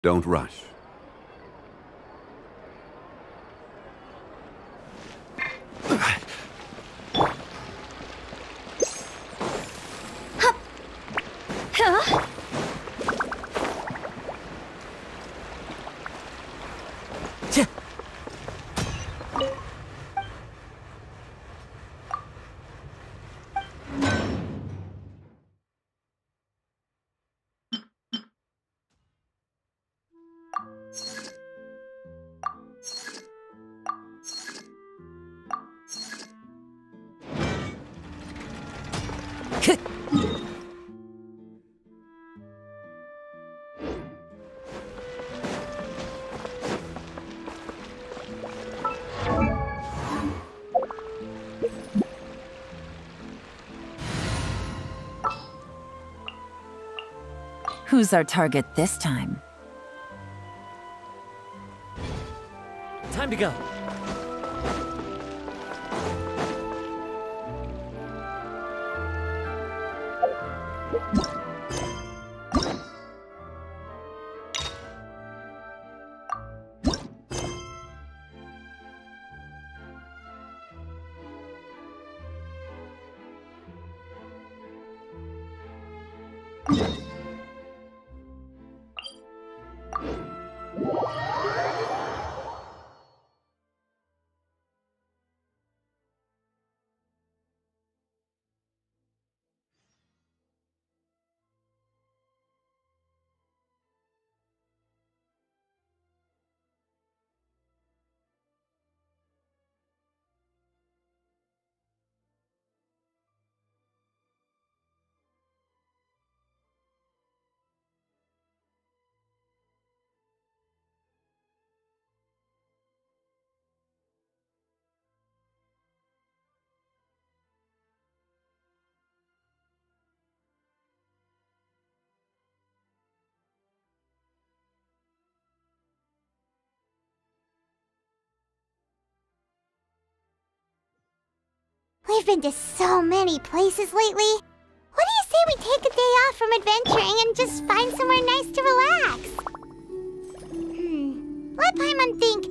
Don't rush. Huh? Who's our target this time? Time to go. We've been to so many places lately. What do you say we take a day off from adventuring and just find somewhere nice to relax? Let Paimon think.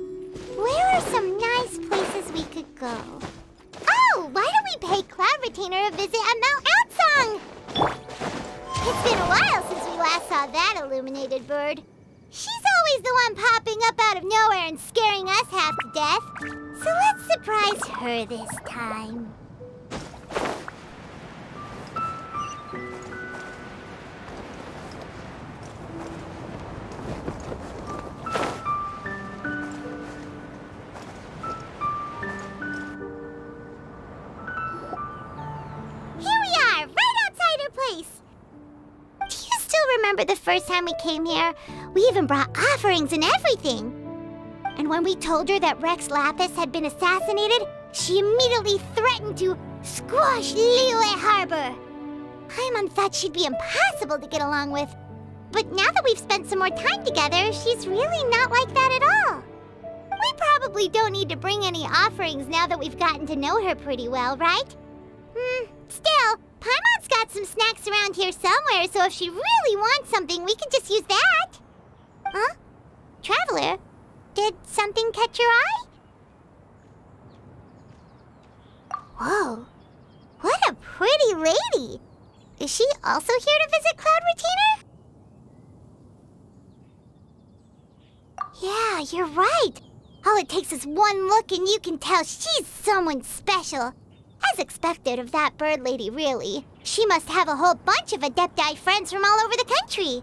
Where are some nice places we could go? Oh, why don't we pay Cloud Retainer a visit at Mount Outsong? It's been a while since we last saw that illuminated bird. She's always the one popping up out of nowhere and scaring us half to death. So let's surprise her this time. Remember the first time we came here? We even brought offerings and everything. And when we told her that Rex Lapis had been assassinated, she immediately threatened to squash Liyue Harbor. Paimon thought she'd be impossible to get along with. But now that we've spent some more time together, she's really not like that at all. We probably don't need to bring any offerings now that we've gotten to know her pretty well, right? Still, Paimon's got some snacks around here somewhere, so if she really wants something, we can just use that. Huh? Traveler, did something catch your eye? Whoa, what a pretty lady. Is she also here to visit Cloud Retainer? Yeah, you're right. All it takes is one look and you can tell she's someone special. As expected of that bird lady, really. She must have a whole bunch of Adepti friends from all over the country.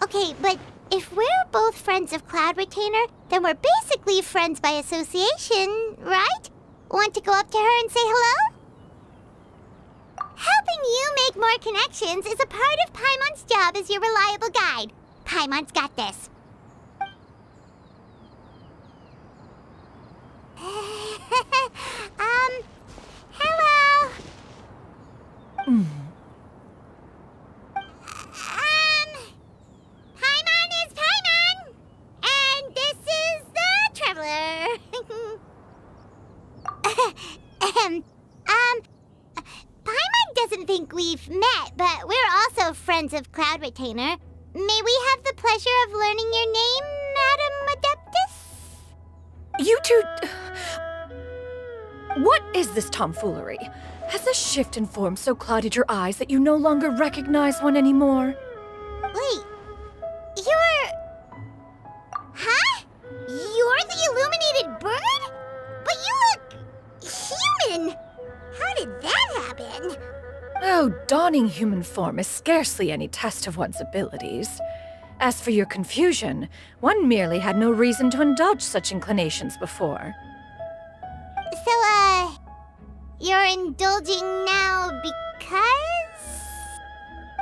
Okay, but if we're both friends of Cloud Retainer, then we're basically friends by association, right? Want to go up to her and say hello? Helping you make more connections is a part of Paimon's job as your reliable guide. Paimon's got this. Hello. Paimon is Paimon, and this is the Traveler. Paimon doesn't think we've met, but we're also friends of Cloud Retainer. may we have the pleasure of learning your name, Madam Adeptus? You two... What is this tomfoolery? Has the shift in form so clouded your eyes that you no longer recognize one anymore? Wait, you're... Huh? You're the illuminated bird? But you look... human! How did that happen? Oh, donning human form is scarcely any test of one's abilities. As for your confusion, one merely had no reason to indulge such inclinations before. So, you're indulging now because?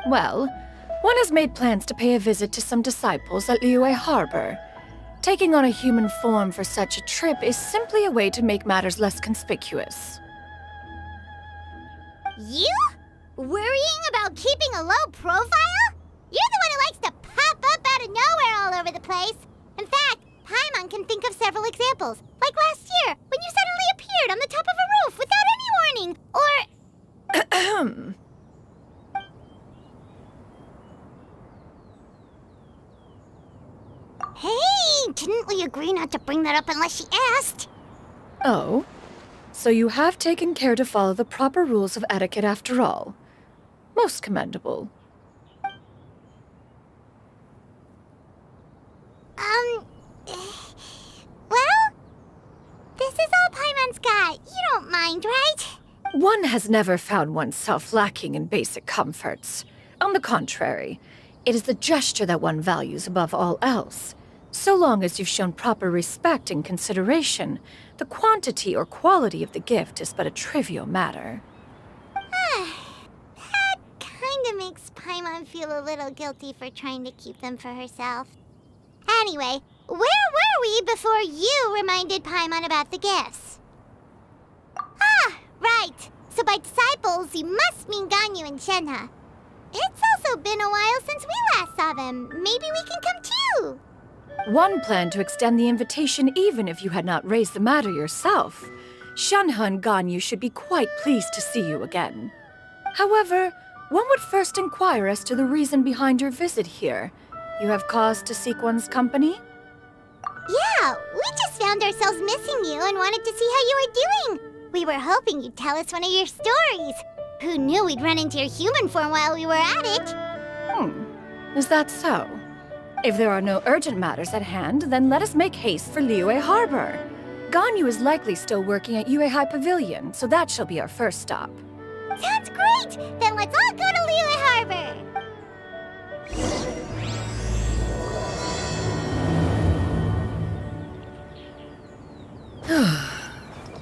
Well, one has made plans to pay a visit to some disciples at Liyue Harbor. Taking on a human form for such a trip is simply a way to make matters less conspicuous. You? Worrying about keeping a low profile? You're the one who likes to pop up out of nowhere all over the place. In fact, Paimon can think of several examples. Like last year, when you suddenly appeared on the top of a roof without any warning. Or... Hey, didn't we agree not to bring that up unless she asked? Oh? So you have taken care to follow the proper rules of etiquette after all. Most commendable. Well, this is all Paimon's got. You don't mind, right? One has never found oneself lacking in basic comforts. On the contrary, it is the gesture that one values above all else. So long as you've shown proper respect and consideration, the quantity or quality of the gift is but a trivial matter. That kinda makes Paimon feel a little guilty for trying to keep them for herself. Anyway, where were we before you reminded Paimon about the gifts? Ah, right. So by disciples, you must mean Ganyu and Shenhe. It's also been a while since we last saw them. Maybe we can come too. One planned to extend the invitation even if you had not raised the matter yourself. Shenhe and Ganyu should be quite pleased to see you again. However, one would first inquire as to the reason behind your visit here. You have cause to seek one's company? Yeah, we just found ourselves missing you and wanted to see how you were doing. We were hoping you'd tell us one of your stories. Who knew we'd run into your human form while we were at it? Is that so? If there are no urgent matters at hand, then let us make haste for Liyue Harbor. Ganyu is likely still working at Yuehai Pavilion, so that shall be our first stop. Sounds great! Then let's all go to Liyue Harbor!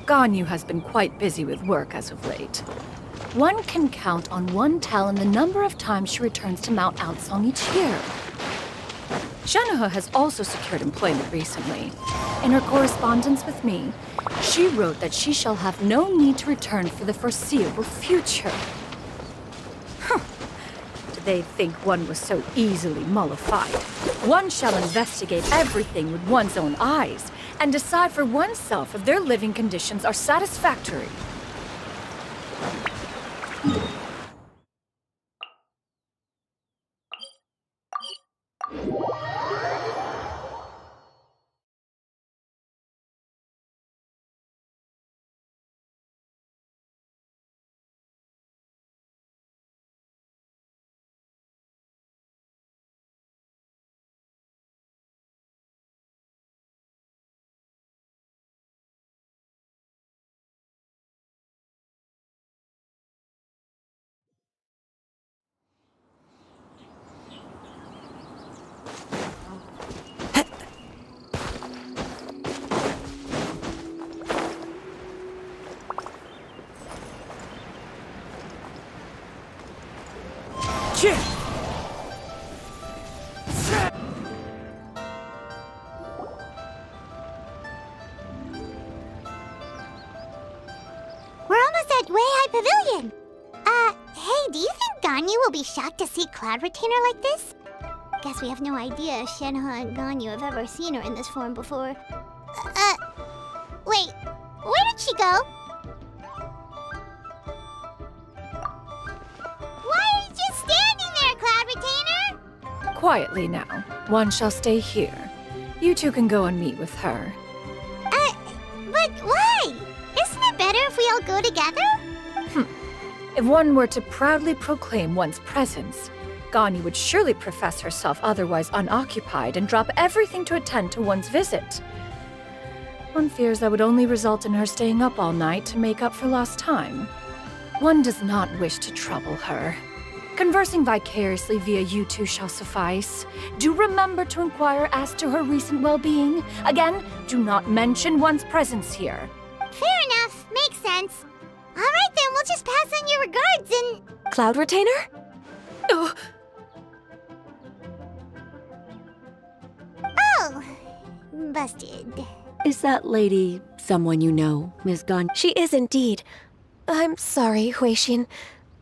Ganyu has been quite busy with work as of late. One can count on one talon the number of times she returns to Mount Outsong each year. Shenhe has also secured employment recently. In her correspondence with me, she wrote that she shall have no need to return for the foreseeable future. Did they think one was so easily mollified? One shall investigate everything with one's own eyes and decide for oneself if their living conditions are satisfactory. We're almost at Weihai Pavilion. Hey, do you think Ganyu will be shocked to see Cloud Retainer like this? Guess we have no idea if Shenhe and Ganyu have ever seen her in this form before. Wait, where did she go? Why are you just standing there, Cloud Retainer? quietly now. One shall stay here. You two can go and meet with her. But why? Isn't it better if we all go together? If one were to proudly proclaim one's presence, Ganyu would surely profess herself otherwise unoccupied and drop everything to attend to one's visit. One fears that would only result in her staying up all night to make up for lost time. One does not wish to trouble her. Conversing vicariously via you two shall suffice. Do remember to inquire as to her recent well-being. Again, do not mention one's presence here. Fair enough. Makes sense. All right, then, we'll just pass on your regards and... Cloud Retainer? Oh, Oh, busted. Is that lady someone you know, Miss Gunn? She is indeed. I'm sorry, Huixin,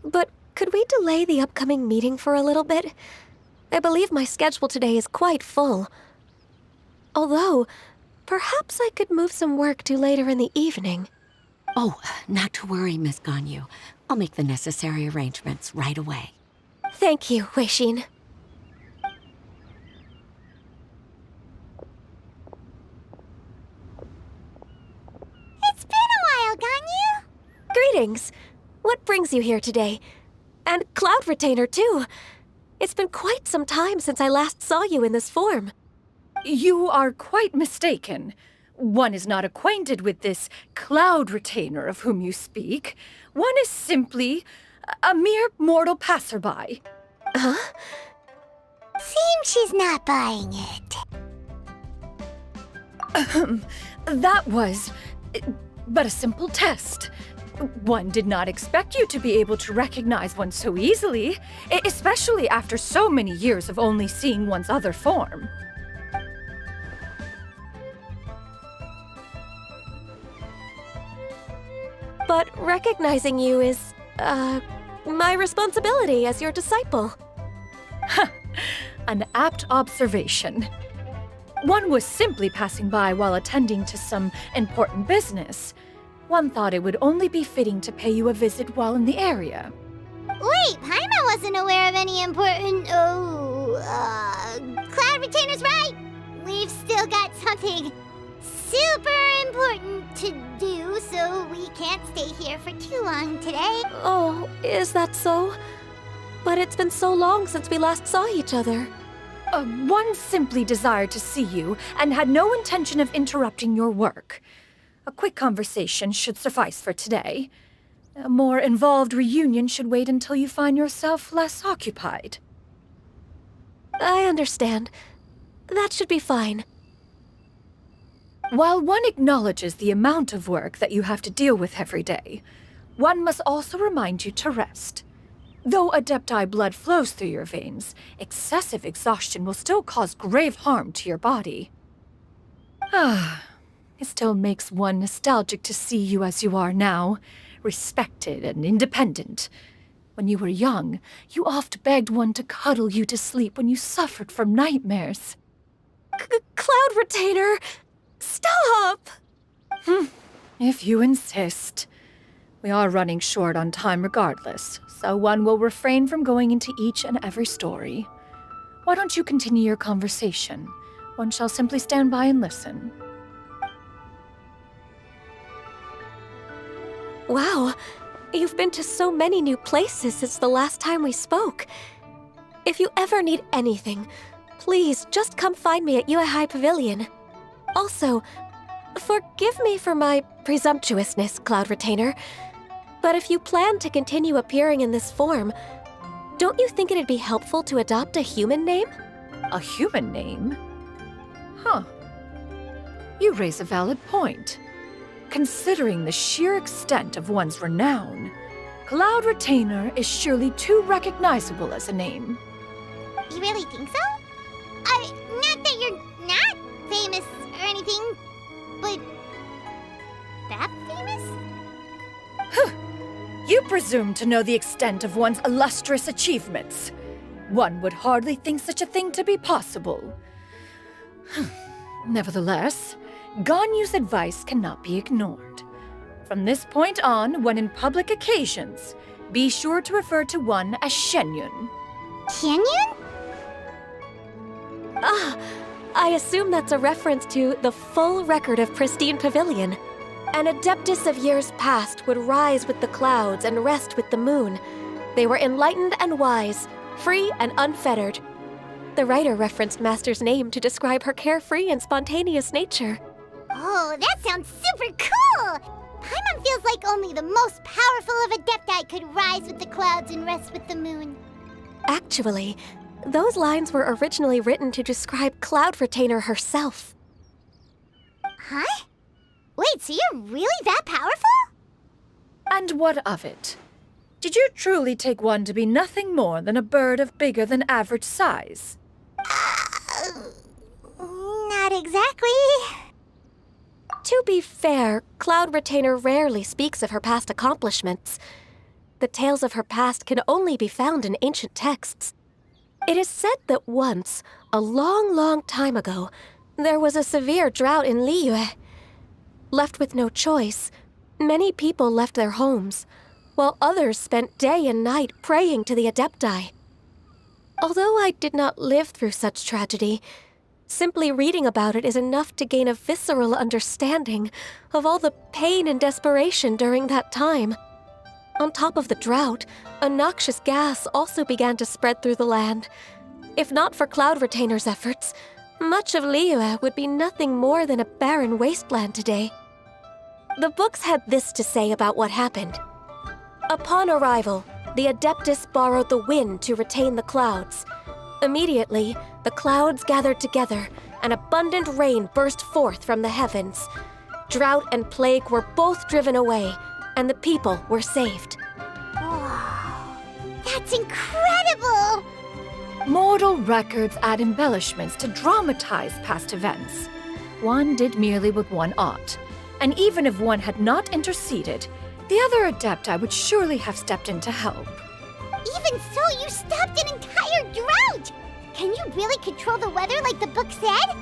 but could we delay the upcoming meeting for a little bit? I believe my schedule today is quite full. Although, perhaps I could move some work to later in the evening. Oh, not to worry, Miss Ganyu. I'll make the necessary arrangements right away. Thank you, Huixin. It's been a while, Ganyu. Greetings. What brings you here today? And Cloud Retainer, too. It's been quite some time since I last saw you in this form. you are quite mistaken. One is not acquainted with this Cloud Retainer of whom you speak. One is simply a mere mortal passerby. Seems she's not buying it. That was but a simple test. One did not expect you to be able to recognize one so easily, especially after so many years of only seeing one's other form. But recognizing you is, my responsibility as your disciple. An apt observation. One was simply passing by while attending to some important business. One thought it would only be fitting to pay you a visit while in the area. Wait, Paimon wasn't aware of any important... Cloud Retainer's right! We've still got something super important to do, so we can't stay here for too long today. Oh, is that so? But it's been so long since we last saw each other. One simply desired to see you and had no intention of interrupting your work. A quick conversation should suffice for today. A more involved reunion should wait until you find yourself less occupied. I understand. That should be fine. While one acknowledges the amount of work that you have to deal with every day, one must also remind you to rest. Though Adepti blood flows through your veins, excessive exhaustion will still cause grave harm to your body. It still makes one nostalgic to see you as you are now, respected and independent. When you were young, you oft begged one to cuddle you to sleep when you suffered from nightmares. Cloud Retainer! Stop! If you insist. We are running short on time regardless, so one will refrain from going into each and every story. Why don't you continue your conversation? One shall simply stand by and listen. Wow, you've been to so many new places since the last time we spoke. If you ever need anything, please just come find me at Uehai Pavilion. Also, forgive me for my presumptuousness, Cloud Retainer, but if you plan to continue appearing in this form, don't you think it'd be helpful to adopt a human name? A human name? Huh. You raise a valid point. Considering the sheer extent of one's renown, Cloud Retainer is surely too recognizable as a name. You really think so? Not that you're not famous or anything, but that famous? You presume to know the extent of one's illustrious achievements. One would hardly think such a thing to be possible. Nevertheless, Ganyu's advice cannot be ignored. From this point on, when in public occasions, be sure to refer to one as Xianyun. Xianyun? I assume that's a reference to the full record of Pristine Pavilion. An Adeptus of years past would rise with the clouds and rest with the moon. They were enlightened and wise, free and unfettered. The writer referenced Master's name to describe her carefree and spontaneous nature. Oh, that sounds super cool! Paimon feels like only the most powerful of Adepti could rise with the clouds and rest with the moon. Actually, those lines were originally written to describe Cloud Retainer herself. Huh? Wait, so you're really that powerful? And what of it? Did you truly take one to be nothing more than a bird of bigger than average size? Not exactly. To be fair, Cloud Retainer rarely speaks of her past accomplishments. The tales of her past can only be found in ancient texts. It is said that once, a long, long time ago, there was a severe drought in Liyue. Left with no choice, many people left their homes, while others spent day and night praying to the Adepti. Although I did not live through such tragedy, simply reading about it is enough to gain a visceral understanding of all the pain and desperation during that time. On top of the drought, a noxious gas also began to spread through the land. If not for Cloud Retainer's efforts, much of Liyue would be nothing more than a barren wasteland today. The books had this to say about what happened. Upon arrival, the Adeptus borrowed the wind to retain the clouds. Immediately, the clouds gathered together, and abundant rain burst forth from the heavens. Drought and plague were both driven away, and the people were saved. Wow, that's incredible! Mortal records add embellishments to dramatize past events. One did merely with one ought, and even if one had not interceded, the other Adepti would surely have stepped in to help. Even so, you stopped an entire drought! Can you really control the weather like the book said?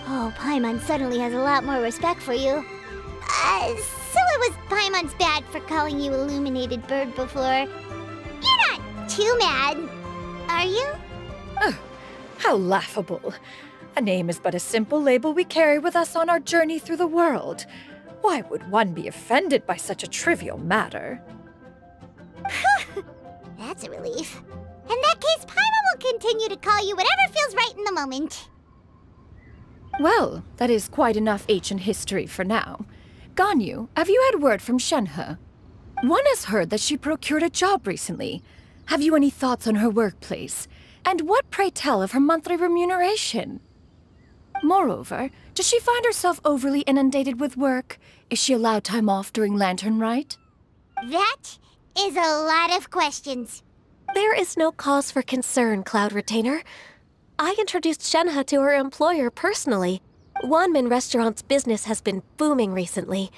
Oh, Paimon suddenly has a lot more respect for you. So it was Paimon's bad for calling you Illuminated Bird before. You're not too mad, are you? How laughable. A name is but a simple label we carry with us on our journey through the world. Why would one be offended by such a trivial matter? That's a relief. In that case, Paimon will continue to call you whatever feels right in the moment. Well, that is quite enough ancient history for now. Ganyu, have you had word from Shenhe? One has heard that she procured a job recently. Have you any thoughts on her workplace? And what, pray tell, of her monthly remuneration? Moreover, does she find herself overly inundated with work? Is she allowed time off during Lantern Rite? That is a lot of questions. There is no cause for concern, Cloud Retainer. I introduced Shenhe to her employer personally. Wanmin Restaurant's business has been booming recently.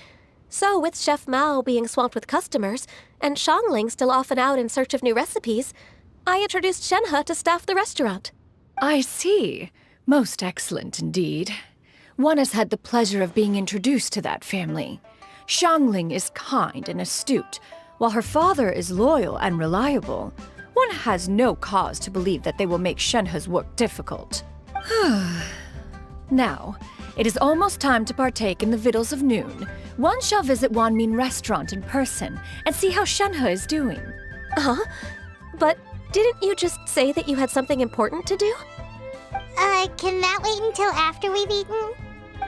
So, with Chef Mao being swamped with customers, and Xiangling still off and out in search of new recipes, I introduced Shenhe to staff the restaurant. I see. Most excellent indeed. One has had the pleasure of being introduced to that family. Xiangling is kind and astute, while her father is loyal and reliable. One has no cause to believe that they will make Shenhe's work difficult. Now, it is almost time to partake in the victuals of noon. One shall visit Wanmin Restaurant in person and see how Shenhe is doing. Huh? But didn't you just say that you had something important to do? Can that wait until after we've eaten?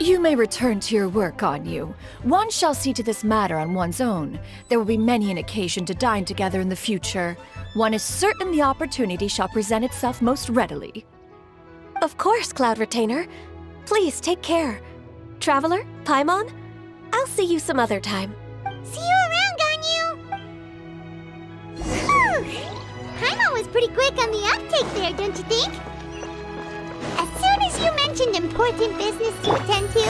You may return to your work, Ganyu. One shall see to this matter on one's own. There will be many an occasion to dine together in the future. One is certain the opportunity shall present itself most readily. Of course, Cloud Retainer. Please take care. Traveler, Paimon, I'll see you some other time. See you around, Ganyu! Paimon was pretty quick on the uptake there, don't you think? As soon as you mentioned important business to attend to,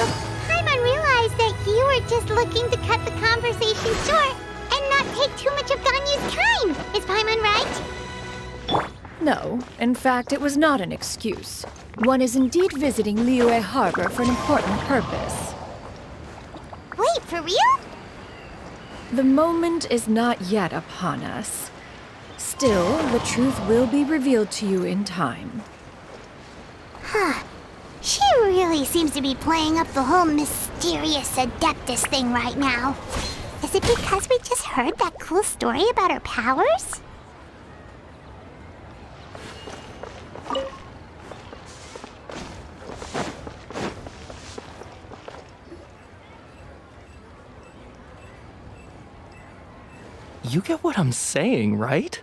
Paimon realized that you were just looking to cut the conversation short and not take too much of Ganyu's time. Is Paimon right? No, in fact, it was not an excuse. One is indeed visiting Liyue Harbor for an important purpose. Wait, for real? The moment is not yet upon us. Still, the truth will be revealed to you in time. She really seems to be playing up the whole mysterious Adeptus thing right now. Is it because we just heard that cool story about her powers? You get what I'm saying, right?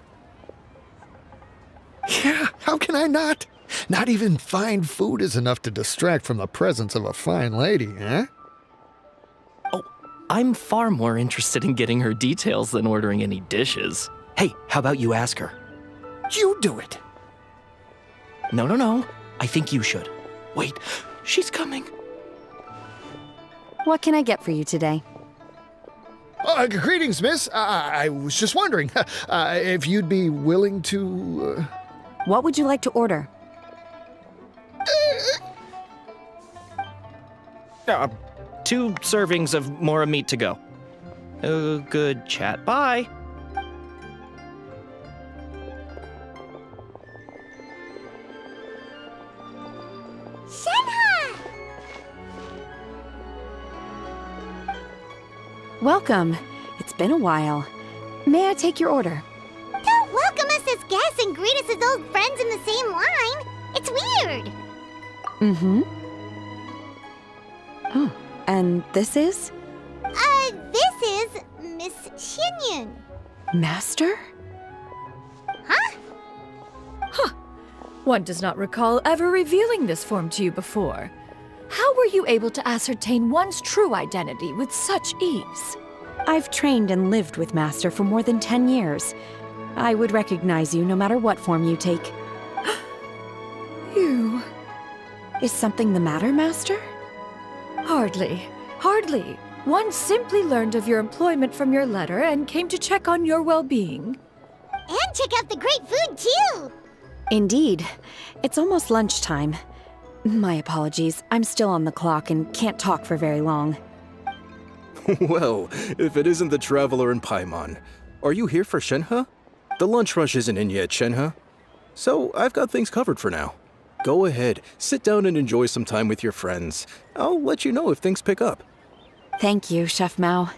Yeah, how can I not? Not even fine food is enough to distract from the presence of a fine lady, eh? Oh, I'm far more interested in getting her details than ordering any dishes. Hey, how about you ask her? You do it. No. I think you should. Wait, she's coming. What can I get for you today? Greetings, miss. I was just wondering if you'd be willing to... What would you like to order? 2 servings of mora meat to go. Good chat. Bye. Shenhe! Welcome. It's been a while. May I take your order? Don't welcome us as guests and greet us as old friends in the same line. It's weird. Mm-hmm. Oh, and this is? This is Miss Xianyun. Master? One does not recall ever revealing this form to you before. How were you able to ascertain one's true identity with such ease? I've trained and lived with Master for more than 10 years. I would recognize you no matter what form you take. You... Is something the matter, Master? Hardly. One simply learned of your employment from your letter and came to check on your well-being. And check out the great food, too. Indeed. It's almost lunchtime. My apologies. I'm still on the clock and can't talk for very long. Well, if it isn't the traveler in Paimon, are you here for Shenhe? The lunch rush isn't in yet, Shenhe. So I've got things covered for now. Go ahead, sit down and enjoy some time with your friends. I'll let you know if things pick up. Thank you, Chef Mao.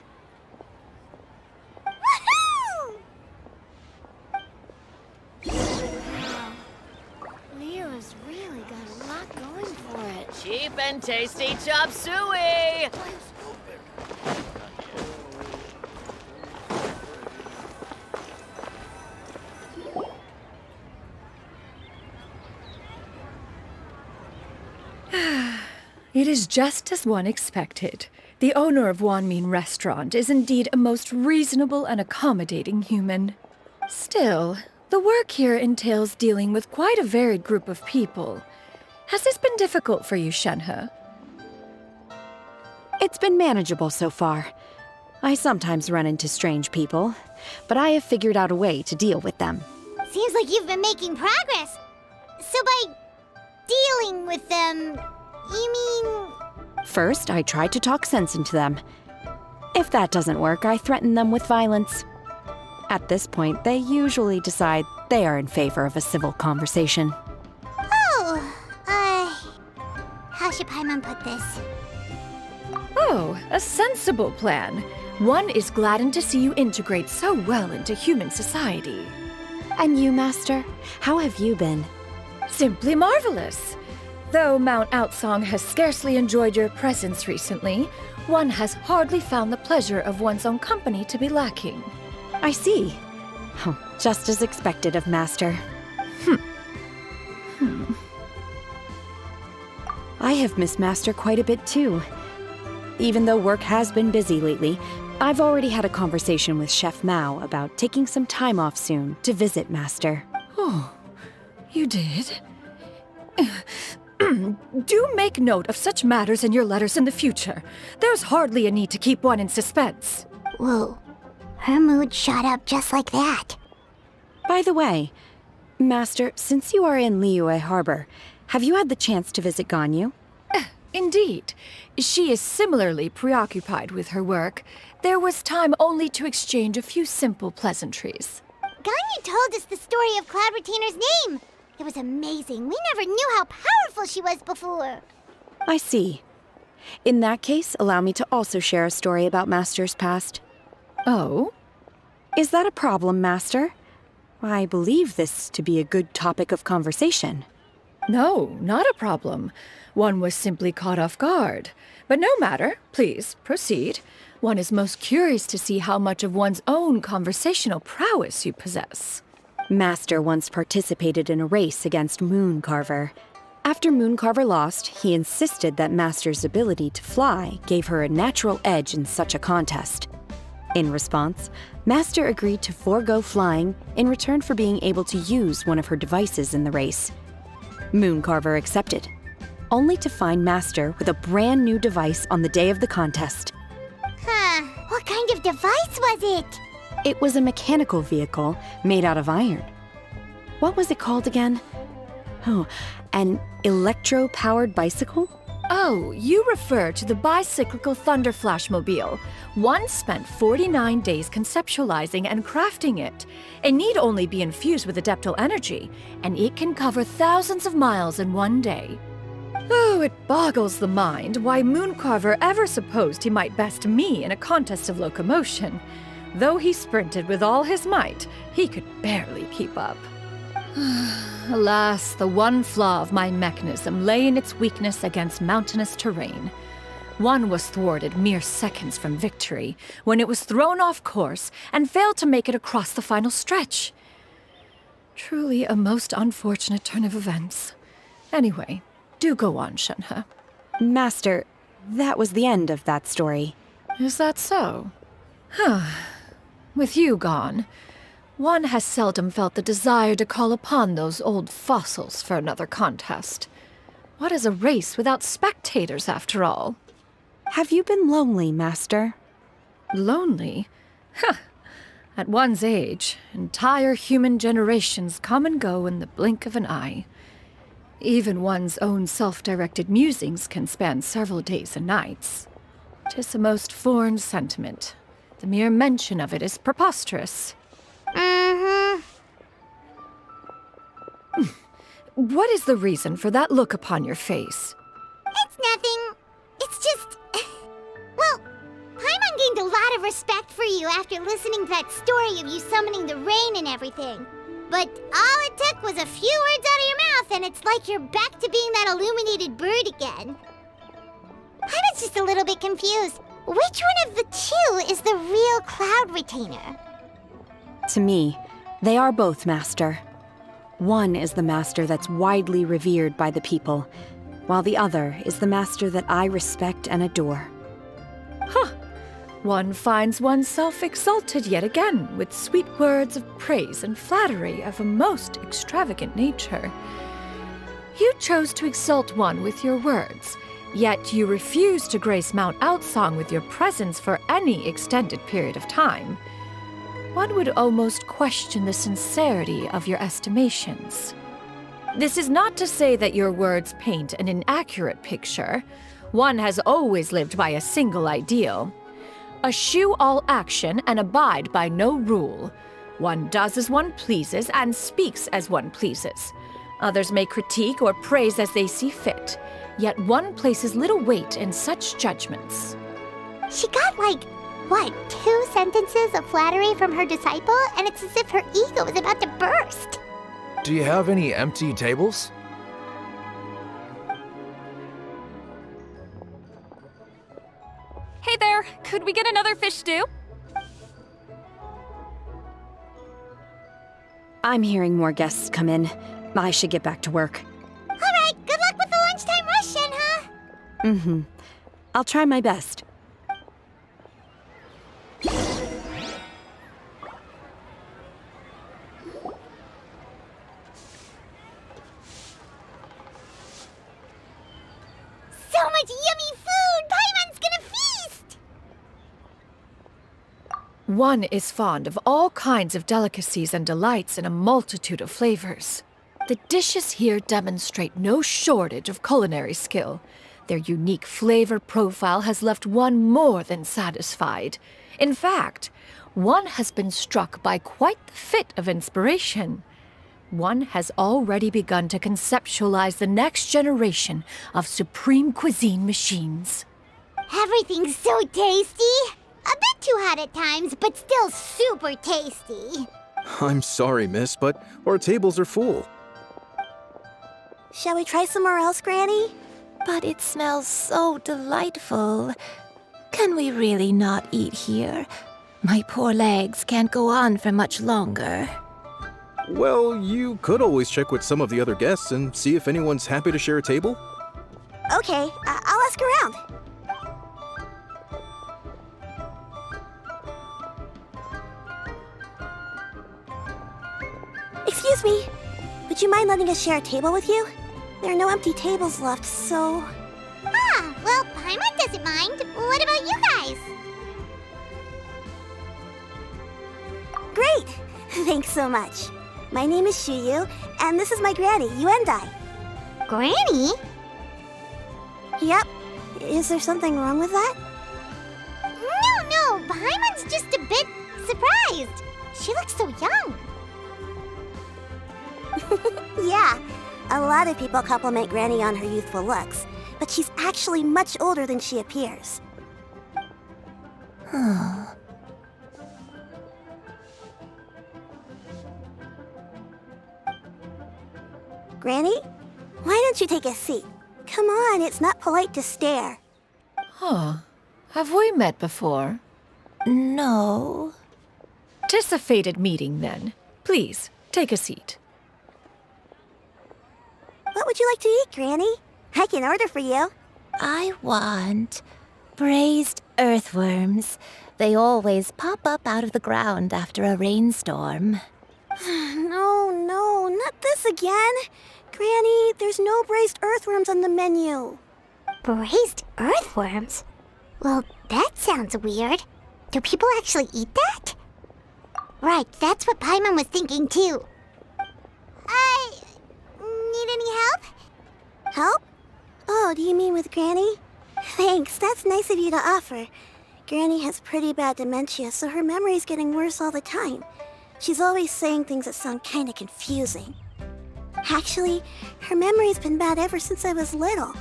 Leo's really got a lot going for it. Cheap and tasty chop suey! It is just as one expected. The owner of Wanmin Restaurant is indeed a most reasonable and accommodating human. Still, the work here entails dealing with quite a varied group of people. Has this been difficult for you, Shenhe? It's been manageable so far. I sometimes run into strange people, but I have figured out a way to deal with them. Seems like you've been making progress. So by dealing with them, you mean... First, I try to talk sense into them. If that doesn't work, I threaten them with violence. At this point, they usually decide they are in favor of a civil conversation. Oh, how should Paimon put this? Oh, a sensible plan. One is gladdened to see you integrate so well into human society. And you, Master? How have you been? Simply marvelous. Though Mount Outsong has scarcely enjoyed your presence recently, one has hardly found the pleasure of one's own company to be lacking. I see. Oh, just as expected of Master. I have missed Master quite a bit too. Even though work has been busy lately, I've already had a conversation with Chef Mao about taking some time off soon to visit Master. Oh, you did? Do make note of such matters in your letters in the future. There's hardly a need to keep one in suspense. Whoa, her mood shot up just like that. By the way, Master, since you are in Liyue Harbor, have you had the chance to visit Ganyu? Indeed. She is similarly preoccupied with her work. There was time only to exchange a few simple pleasantries. Ganyu told us the story of Cloud Retainer's name. It was amazing. We never knew how powerful she was before. I see. In that case, allow me to also share a story about Master's past. Oh? Is that a problem, Master? I believe this to be a good topic of conversation. No, not a problem. One was simply caught off guard. But no matter. Please, proceed. One is most curious to see how much of one's own conversational prowess you possess. Master once participated in a race against Mooncarver. After Mooncarver lost, he insisted that Master's ability to fly gave her a natural edge in such a contest. In response, Master agreed to forego flying in return for being able to use one of her devices in the race. Mooncarver accepted, only to find Master with a brand new device on the day of the contest. Huh. What kind of device was it? It was a mechanical vehicle made out of iron. What was it called again? Oh, an electro-powered bicycle? Oh, you refer to the bicyclical Thunderflashmobile. One spent 49 days conceptualizing and crafting it. It need only be infused with adeptal energy, and it can cover thousands of miles in one day. Oh, it boggles the mind why Mooncarver ever supposed he might best me in a contest of locomotion. Though he sprinted with all his might, he could barely keep up. Alas, the one flaw of my mechanism lay in its weakness against mountainous terrain. One was thwarted mere seconds from victory, when it was thrown off course and failed to make it across the final stretch. Truly a most unfortunate turn of events. Anyway, do go on, Shenhe. Master, that was the end of that story. Is that so? With you gone, one has seldom felt the desire to call upon those old fossils for another contest. What is a race without spectators, after all? Have you been lonely, Master? Lonely? At one's age, entire human generations come and go in the blink of an eye. Even one's own self-directed musings can span several days and nights. 'Tis a most foreign sentiment. The mere mention of it is preposterous. What is the reason for that look upon your face? It's nothing. It's just... Well, Paimon gained a lot of respect for you after listening to that story of you summoning the rain and everything. But all it took was a few words out of your mouth and it's like you're back to being that illuminated bird again. Paimon's just a little bit confused. Which one of the two is the real Cloud Retainer? To me, they are both, Master. One is the Master that's widely revered by the people, while the other is the Master that I respect and adore. One finds oneself exalted yet again with sweet words of praise and flattery of a most extravagant nature. You chose to exalt one with your words, yet you refuse to grace Mount Outsong with your presence for any extended period of time. One would almost question the sincerity of your estimations. This is not to say that your words paint an inaccurate picture. One has always lived by a single ideal. Eschew all action and abide by no rule. One does as one pleases and speaks as one pleases. Others may critique or praise as they see fit, yet one places little weight in such judgments. She got what, 2 sentences of flattery from her disciple, and it's as if her ego is about to burst. Do you have any empty tables? Hey there, could we get another fish stew? I'm hearing more guests come in. I should get back to work. All right, good luck with the lunchtime rush, Shenhe. I'll try my best. So much yummy food! Paimon's gonna feast! One is fond of all kinds of delicacies and delights in a multitude of flavors. The dishes here demonstrate no shortage of culinary skill. Their unique flavor profile has left one more than satisfied. In fact, one has been struck by quite the fit of inspiration. one has already begun to conceptualize the next generation of supreme cuisine machines. Everything's so tasty. A bit too hot at times, but still super tasty. I'm sorry, miss, but our tables are full. Shall we try somewhere else, Granny? But it smells so delightful. Can we really not eat here? My poor legs can't go on for much longer. Well, you could always check with some of the other guests and see if anyone's happy to share a table. Okay, I'll ask around. Excuse me, would you mind letting us share a table with you? There are no empty tables left, so... Ah, well, Paimon doesn't mind. What about you guys? Great! Thanks so much. My name is Xianyun, and this is my granny, Yuendai. Granny? Yep. Is there something wrong with that? No, Paimon's just a bit surprised. She looks so young. Yeah, a lot of people compliment Granny on her youthful looks, but she's actually much older than she appears. Granny, why don't you take a seat? Come on, it's not polite to stare. Huh. Have we met before? No. 'Tis a fated meeting, then. Please, take a seat. What would you like to eat, Granny? I can order for you. I want braised earthworms. They always pop up out of the ground after a rainstorm. No, not this again. Granny, there's no braised earthworms on the menu. Braised earthworms? Well, that sounds weird. Do people actually eat that? Right, that's what Paimon was thinking too. Need any help? Help? Oh, do you mean with Granny? Thanks, that's nice of you to offer. Granny has pretty bad dementia, so her memory's getting worse all the time. She's always saying things that sound kinda confusing. Actually, her memory's been bad ever since I was little.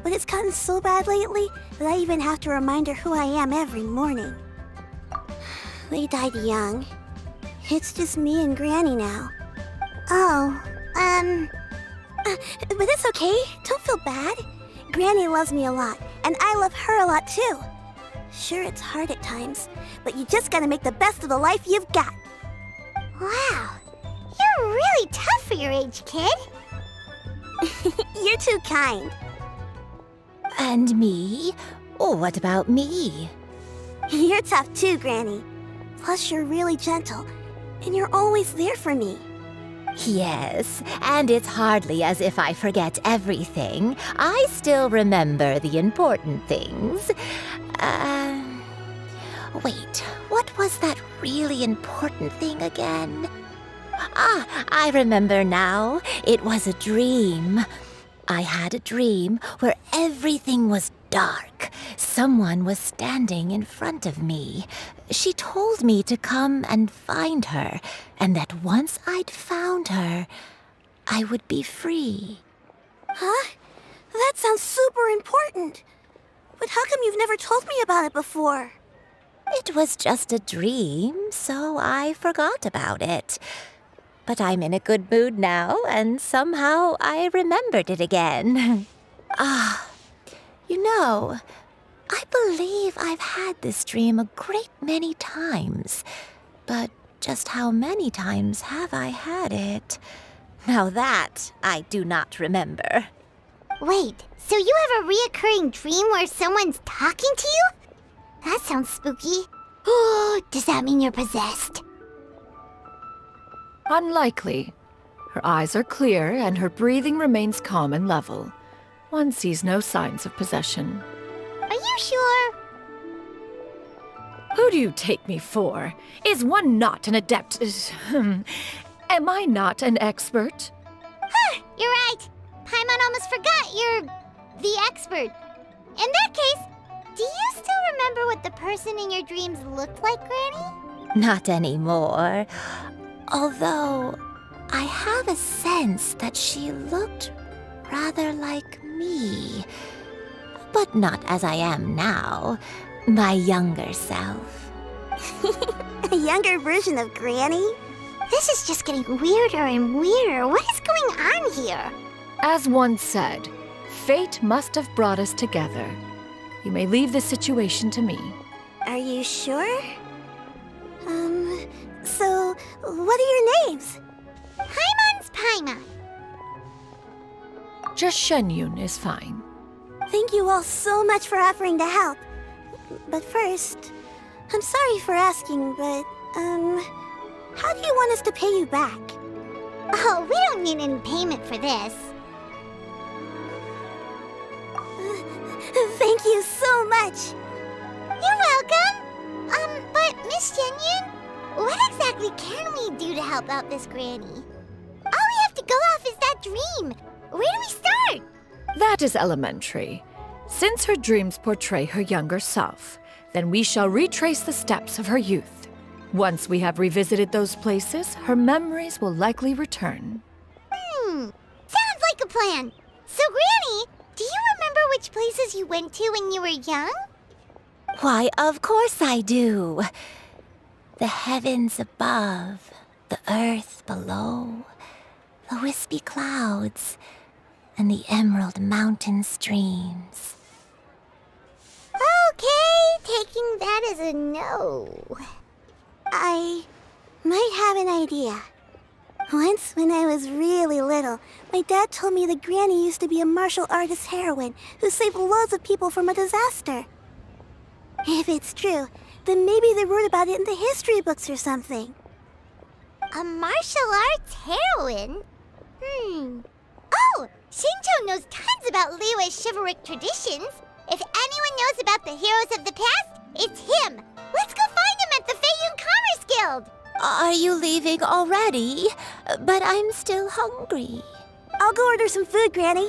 But it's gotten so bad lately that I even have to remind her who I am every morning. They died young. It's just me and Granny now. Oh, But it's okay. Don't feel bad. Granny loves me a lot, and I love her a lot too. Sure, it's hard at times, but you just gotta make the best of the life you've got. wow. You're really tough for your age, kid. You're too kind. And me? Oh, what about me? You're tough too, Granny. Plus, you're really gentle, and you're always there for me. Yes, and it's hardly as if I forget everything. I still remember the important things. Wait, what was that really important thing again? Ah, I remember now. It was a dream. I had a dream where everything was dark. Someone was standing in front of me. She told me to come and find her, and that once I'd found her, I would be free. Huh? That sounds super important. But how come you've never told me about it before? It was just a dream, so I forgot about it. But I'm in a good mood now, and somehow I remembered it again. You know, I believe I've had this dream a great many times. But just how many times have I had it? Now that I do not remember. Wait, so you have a reoccurring dream where someone's talking to you? That sounds spooky. Oh, does that mean you're possessed? Unlikely. Her eyes are clear and her breathing remains calm and level. One sees no signs of possession. Are you sure? Who do you take me for? Is one not an adept? Am I not an expert? Huh, you're right. Paimon almost forgot you're the expert. In that case, do you still remember what the person in your dreams looked like, Granny? Not anymore. Although, I have a sense that she looked rather like me. But not as I am now, my younger self. A younger version of Granny? This is just getting weirder and weirder. What is going on here? As one said, fate must have brought us together. You may leave the situation to me. Are you sure? So, what are your names? Paimon's Paimon. Just Xianyun is fine. Thank you all so much for offering to help. But first, I'm sorry for asking, but, how do you want us to pay you back? Oh, we don't need any payment for this. Thank you so much! You're welcome! But Miss Xianyun, what exactly can we do to help out this granny? All we have to go off is that dream. Where do we start? That is elementary. Since her dreams portray her younger self, then we shall retrace the steps of her youth. Once we have revisited those places, her memories will likely return. Sounds like a plan. So, Granny, do you remember which places you went to when you were young? Why, of course I do. The heavens above, the earth below, the wispy clouds, and the emerald mountain streams. Okay, taking that as a no. I might have an idea. Once, when I was really little, my dad told me that Granny used to be a martial artist heroine who saved loads of people from a disaster. If it's true, then maybe they wrote about it in the history books or something. A martial arts heroine? Oh, Shincho knows tons about Liyue's chivalric traditions. If anyone knows about the heroes of the past, it's him. Let's go find him at the Xianyun Commerce Guild. Are you leaving already? But I'm still hungry. I'll go order some food, Granny.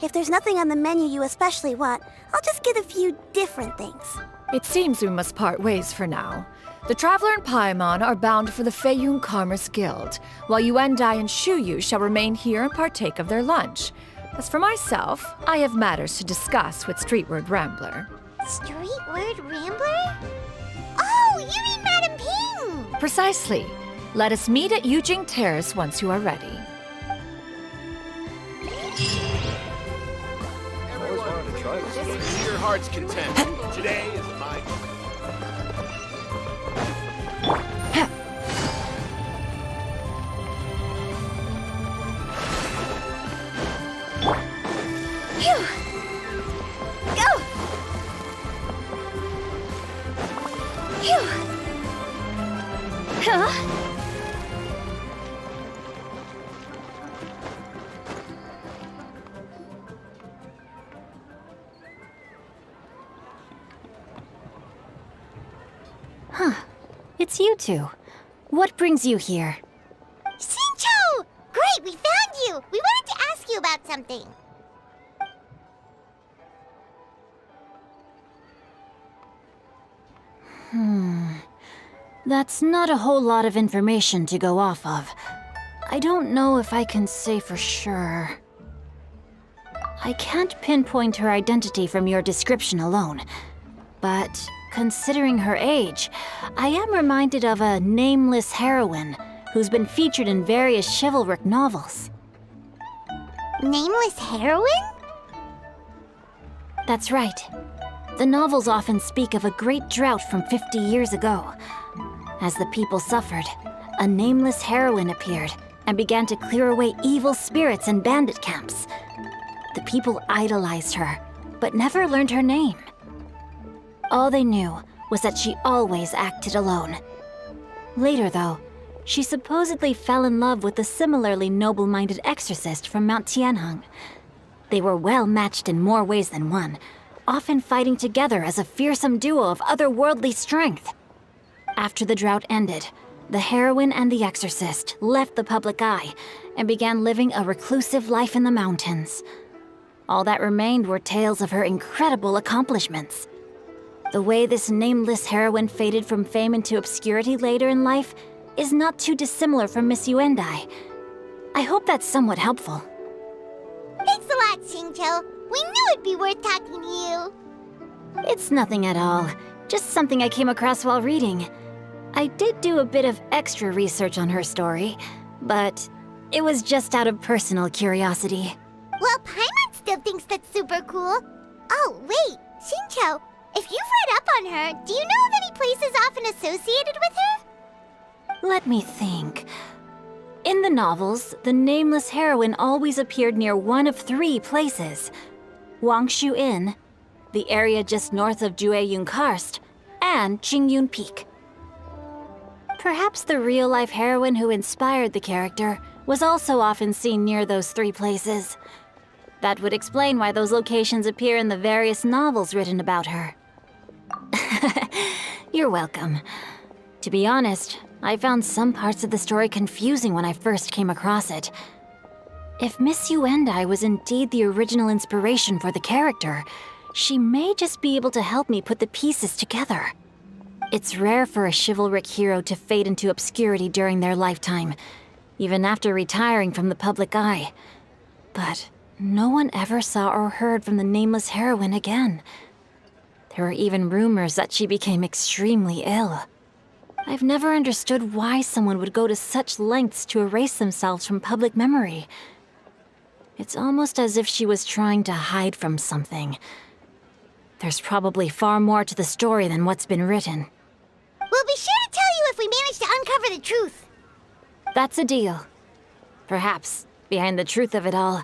If there's nothing on the menu you especially want, I'll just get a few different things. It seems we must part ways for now. The Traveler and Paimon are bound for the Xianyun Commerce Guild, while Yuendai and Shuyu shall remain here and partake of their lunch. As for myself, I have matters to discuss with Streetward Rambler. Streetward Rambler? Oh, you mean Madame Ping! Precisely. Let us meet at Yujing Terrace once you are ready. To your heart's content. Today is my Go! It's you two. What brings you here? Shincho! Great, we found you! We wanted to ask you about something. That's not a whole lot of information to go off of. I don't know if I can say for sure. I can't pinpoint her identity from your description alone, but considering her age, I am reminded of a nameless heroine who's been featured in various chivalric novels. Nameless heroine? That's right. The novels often speak of a great drought from 50 years ago. As the people suffered, a nameless heroine appeared and began to clear away evil spirits in bandit camps. The people idolized her, but never learned her name. All they knew was that she always acted alone. Later, though, she supposedly fell in love with a similarly noble-minded exorcist from Mount Tianheng. They were well matched in more ways than one, often fighting together as a fearsome duo of otherworldly strength. After the drought ended, the heroine and the exorcist left the public eye and began living a reclusive life in the mountains. All that remained were tales of her incredible accomplishments. The way this nameless heroine faded from fame into obscurity later in life is not too dissimilar from Miss Yuendai. I hope that's somewhat helpful. Thanks a lot, Xingqiu. We knew it'd be worth talking to you. It's nothing at all. Just something I came across while reading. I did do a bit of extra research on her story, but it was just out of personal curiosity. Well, Paimon still thinks that's super cool. Oh, wait, Xingqiu, if you've read up on her, do you know of any places often associated with her? Let me think. In the novels, the nameless heroine always appeared near one of 3 places. Wangshu Inn, the area just north of Jueyun Karst, and Qingyun Peak. Perhaps the real-life heroine who inspired the character was also often seen near those 3 places. That would explain why those locations appear in the various novels written about her. You're welcome. To be honest, I found some parts of the story confusing when I first came across it. If Miss Yuendai was indeed the original inspiration for the character, she may just be able to help me put the pieces together. It's rare for a chivalric hero to fade into obscurity during their lifetime, even after retiring from the public eye. But no one ever saw or heard from the nameless heroine again. There were even rumors that she became extremely ill. I've never understood why someone would go to such lengths to erase themselves from public memory. It's almost as if she was trying to hide from something. There's probably far more to the story than what's been written. We'll be sure to tell you if we manage to uncover the truth. That's a deal. Perhaps, behind the truth of it all,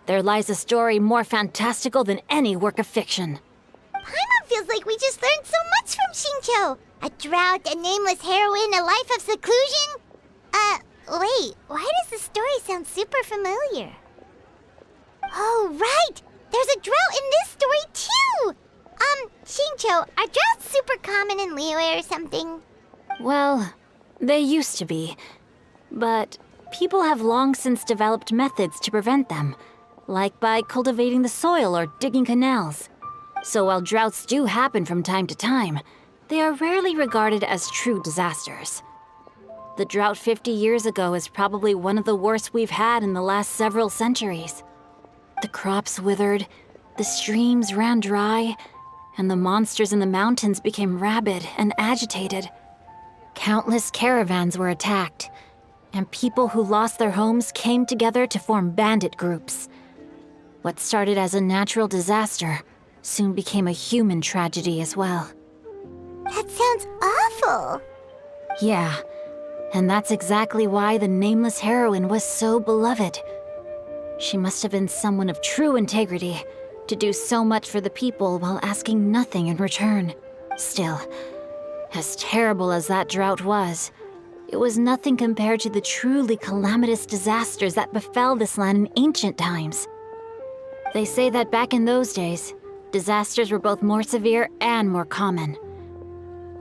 there lies a story more fantastical than any work of fiction. Paimon feels like we just learned so much from Xingqiu. A drought, a nameless heroine, a life of seclusion. Wait, why does the story sound super familiar? Oh, right! There's a drought in this story, too! Xingqiu, are droughts super common in Liyue or something? Well, they used to be. But people have long since developed methods to prevent them, like by cultivating the soil or digging canals. So while droughts do happen from time to time, they are rarely regarded as true disasters. The drought 50 years ago is probably one of the worst we've had in the last several centuries. The crops withered, the streams ran dry, and the monsters in the mountains became rabid and agitated. Countless caravans were attacked, and people who lost their homes came together to form bandit groups. What started as a natural disaster soon became a human tragedy as well. That sounds awful. Yeah, and that's exactly why the nameless heroine was so beloved. She must have been someone of true integrity, to do so much for the people while asking nothing in return. Still, as terrible as that drought was, it was nothing compared to the truly calamitous disasters that befell this land in ancient times. They say that back in those days, disasters were both more severe and more common.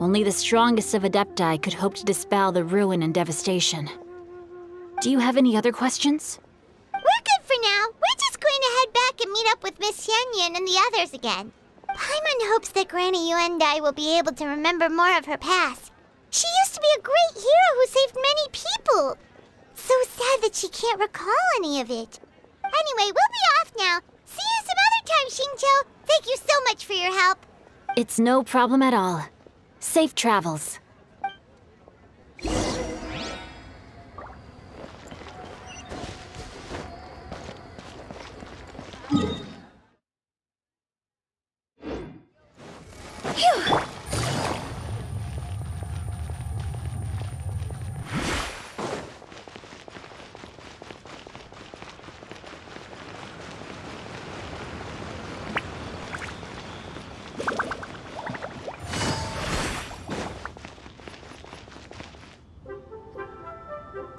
Only the strongest of Adepti could hope to dispel the ruin and devastation. Do you have any other questions? We're good for now. We're just going to head back and meet up with Miss Xianyun and the others again. Paimon hopes that Granny Yuendai will be able to remember more of her past. She used to be a great hero who saved many people. So sad that she can't recall any of it. Anyway, we'll be off now. See you some other time, Xingqiu. Thank you so much for your help. It's no problem at all. Safe travels. Phew!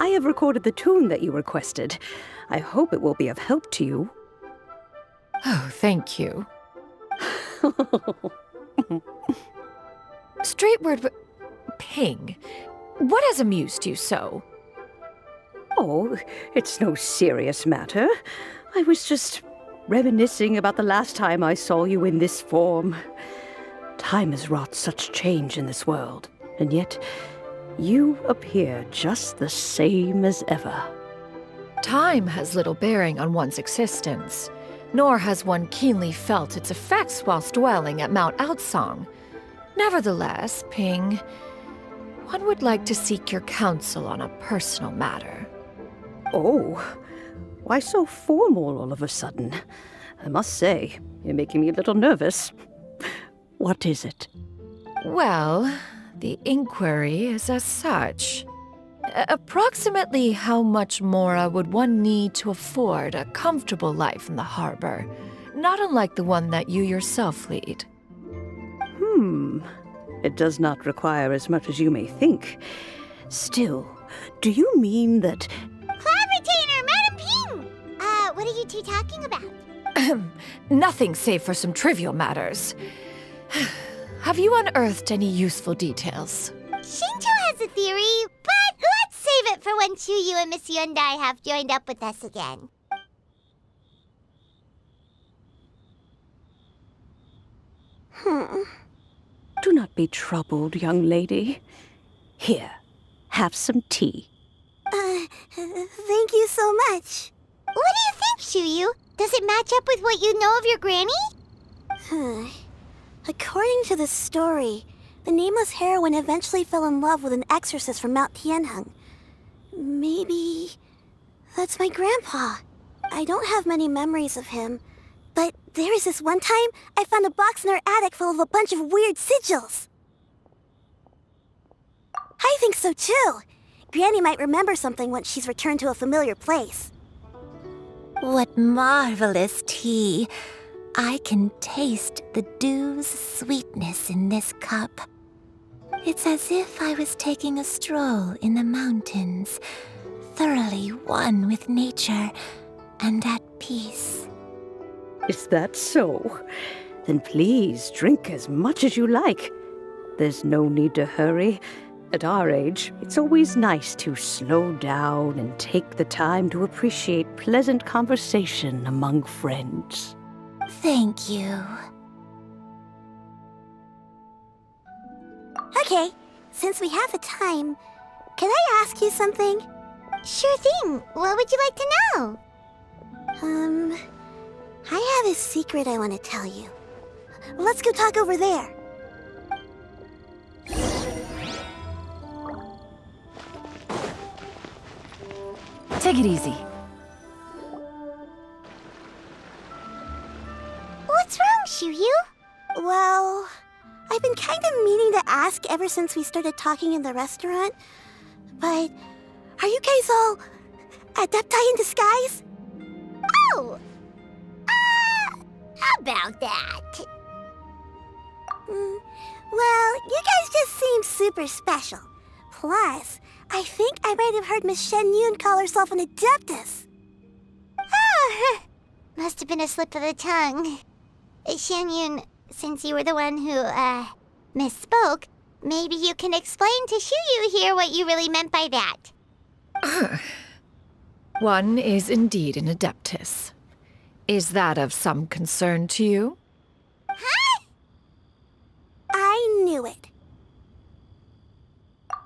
I have recorded the tune that you requested. I hope it will be of help to you. Oh, thank you. Straight word, but Ping, what has amused you so? Oh, it's no serious matter. I was just reminiscing about the last time I saw you in this form. Time has wrought such change in this world, and yet you appear just the same as ever. Time has little bearing on one's existence, nor has one keenly felt its effects whilst dwelling at Mount Outsong. Nevertheless, Ping, one would like to seek your counsel on a personal matter. Oh, why so formal all of a sudden? I must say, you're making me a little nervous. What is it? Well, the inquiry is as such. Approximately how much more would one need to afford a comfortable life in the harbor, not unlike the one that you yourself lead? It does not require as much as you may think. Still, do you mean that... Cloud Retainer, Madam Ping! What are you two talking about? Nothing save for some trivial matters. Have you unearthed any useful details? Shinto has a theory, but let's save it for when Chuyu and Miss Yundai have joined up with us again. Do not be troubled, young lady. Here, have some tea. Thank you so much. What do you think, Chuyu? Does it match up with what you know of your granny? According to the story, the nameless heroine eventually fell in love with an exorcist from Mount Tianheng. Maybe that's my grandpa. I don't have many memories of him, but there was this one time I found a box in our attic full of a bunch of weird sigils. I think so too. Granny might remember something once she's returned to a familiar place. What marvelous tea! I can taste the dew's sweetness in this cup. It's as if I was taking a stroll in the mountains, thoroughly one with nature and at peace. Is that so? Then please drink as much as you like. There's no need to hurry. At our age, it's always nice to slow down and take the time to appreciate pleasant conversation among friends. Thank you. Okay, since we have the time, can I ask you something? Sure thing. What would you like to know? I have a secret I want to tell you. Let's go talk over there. Take it easy. What's wrong, Chuyu? Well, I've been kind of meaning to ask ever since we started talking in the restaurant, but are you guys all adepti in disguise? Oh! About that. Well, you guys just seem super special. Plus, I think I might have heard Miss Xianyun call herself an adeptus. Oh, must have been a slip of the tongue. Xianyun, since you were the one who, misspoke, maybe you can explain to Chuyu here what you really meant by that. One is indeed an adeptus. Is that of some concern to you? Huh? I knew it.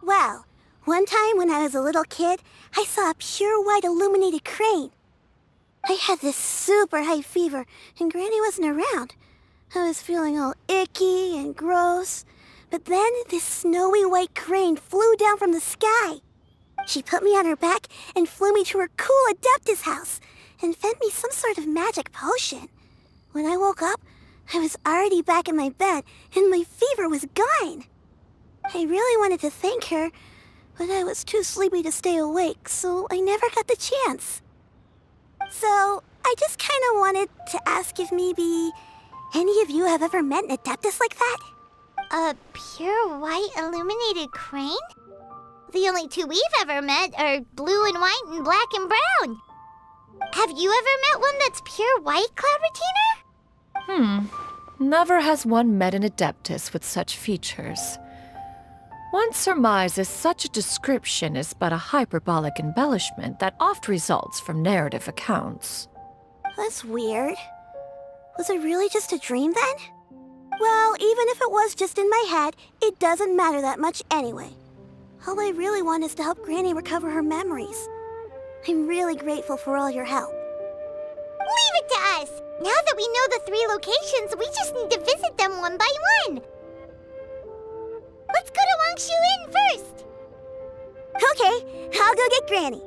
Well, one time when I was a little kid, I saw a pure white illuminated crane. I had this super high fever, and Granny wasn't around. I was feeling all icky and gross. But then this snowy white crane flew down from the sky. She put me on her back and flew me to her cool Adeptus house and fed me some sort of magic potion. When I woke up, I was already back in my bed and my fever was gone. I really wanted to thank her, but I was too sleepy to stay awake, so I never got the chance. So, I just kind of wanted to ask if maybe any of you have ever met an Adeptus like that? A pure white illuminated crane? The only two we've ever met are blue and white and black and brown. Have you ever met one that's pure white, Cloud Retainer? Never has one met an adeptus with such features. One surmises such a description is but a hyperbolic embellishment that oft results from narrative accounts. That's weird. Was it really just a dream then? Well, even if it was just in my head, it doesn't matter that much anyway. All I really want is to help Granny recover her memories. I'm really grateful for all your help. Leave it to us! Now that we know the 3 locations, we just need to visit them one by one. Let's go to Wangshu Inn first! Okay, I'll go get Granny.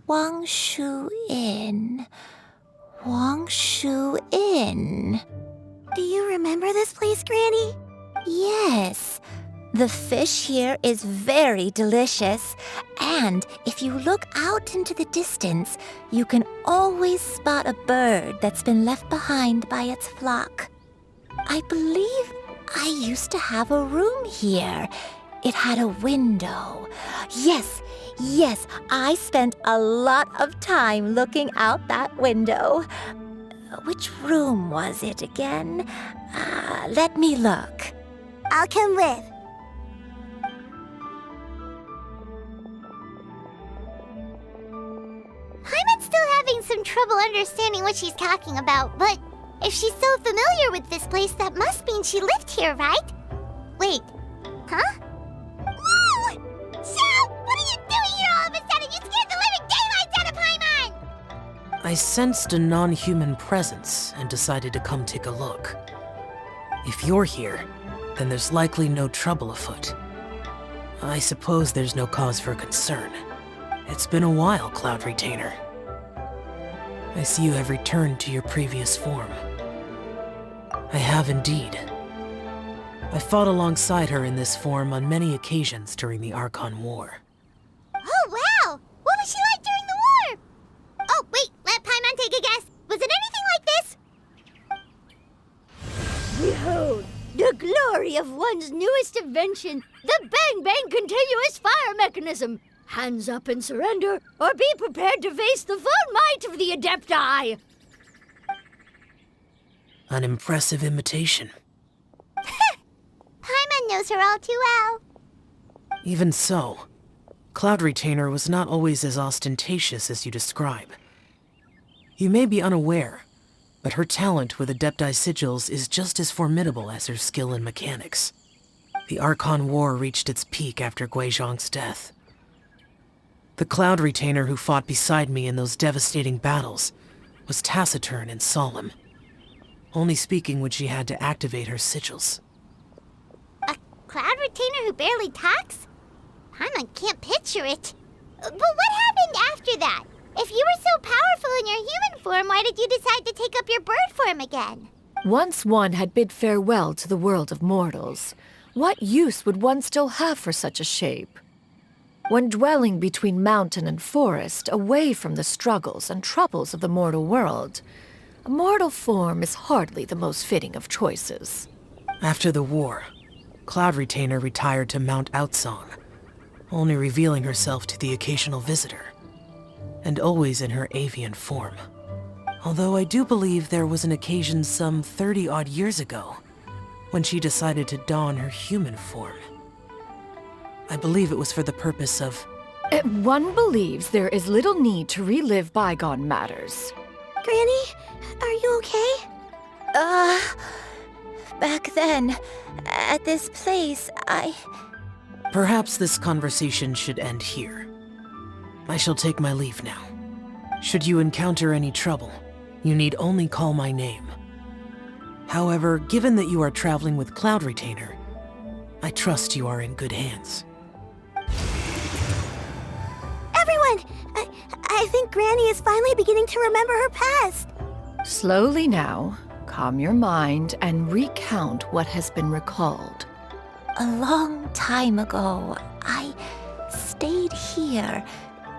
Wangshu Inn. Wangshu Inn. Do you remember this place, Granny? Yes. The fish here is very delicious, and if you look out into the distance, you can always spot a bird that's been left behind by its flock. I believe I used to have a room here. It had a window. Yes, I spent a lot of time looking out that window. Which room was it again? Let me look. I'll come with. Paimon's still having some trouble understanding what she's talking about, but if she's so familiar with this place, that must mean she lived here, right? Wait, huh? Whoa! Xiao, what are you doing here all of a sudden? You scared the living daylights out of Paimon! I sensed a non-human presence and decided to come take a look. If you're here, then there's likely no trouble afoot. I suppose there's no cause for concern. It's been a while, Cloud Retainer. I see you have returned to your previous form. I have indeed. I fought alongside her in this form on many occasions during the Archon War. Oh, wow! What was she like during the war? Oh, wait, let Paimon take a guess. Was it anything like this? Behold, the glory of one's newest invention, the Bang Bang Continuous Fire Mechanism. Hands up and surrender, or be prepared to face the full might of the Adepti. An impressive imitation. Paimon knows her all too well. Even so, Cloud Retainer was not always as ostentatious as you describe. You may be unaware, but her talent with Adepti sigils is just as formidable as her skill in mechanics. The Archon War reached its peak after Guizhong's death. The Cloud Retainer who fought beside me in those devastating battles was taciturn and solemn, only speaking when she had to activate her sigils. A Cloud Retainer who barely talks? Paimon can't picture it. But what happened after that? If you were so powerful in your human form, why did you decide to take up your bird form again? Once one had bid farewell to the world of mortals, what use would one still have for such a shape? When dwelling between mountain and forest, away from the struggles and troubles of the mortal world, a mortal form is hardly the most fitting of choices. After the war, Cloud Retainer retired to Mount Outsong, only revealing herself to the occasional visitor, and always in her avian form. Although I do believe there was an occasion some 30-odd years ago when she decided to don her human form. I believe it was for the purpose of... One believes there is little need to relive bygone matters. Granny, are you okay? Back then, at this place, Perhaps this conversation should end here. I shall take my leave now. Should you encounter any trouble, you need only call my name. However, given that you are traveling with Cloud Retainer, I trust you are in good hands. Everyone! I think Granny is finally beginning to remember her past. Slowly now, calm your mind and recount what has been recalled. a long time ago, I stayed here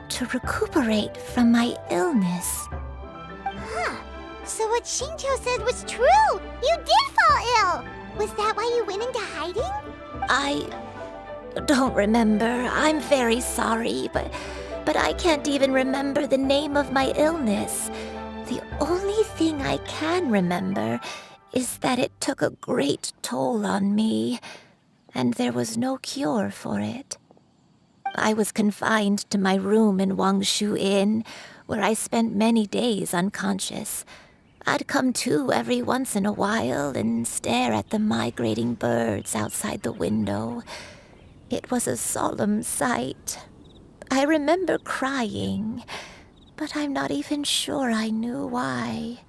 to recuperate from my illness. Huh. So what Shinjo said was true! You did fall ill! Was that why you went into hiding? don't remember. I'm very sorry, but I can't even remember the name of my illness. The only thing I can remember is that it took a great toll on me, and there was no cure for it. I was confined to my room in Wangshu Inn, where I spent many days unconscious. I'd come to every once in a while and stare at the migrating birds outside the window. It was a solemn sight. I remember crying, but I'm not even sure I knew why.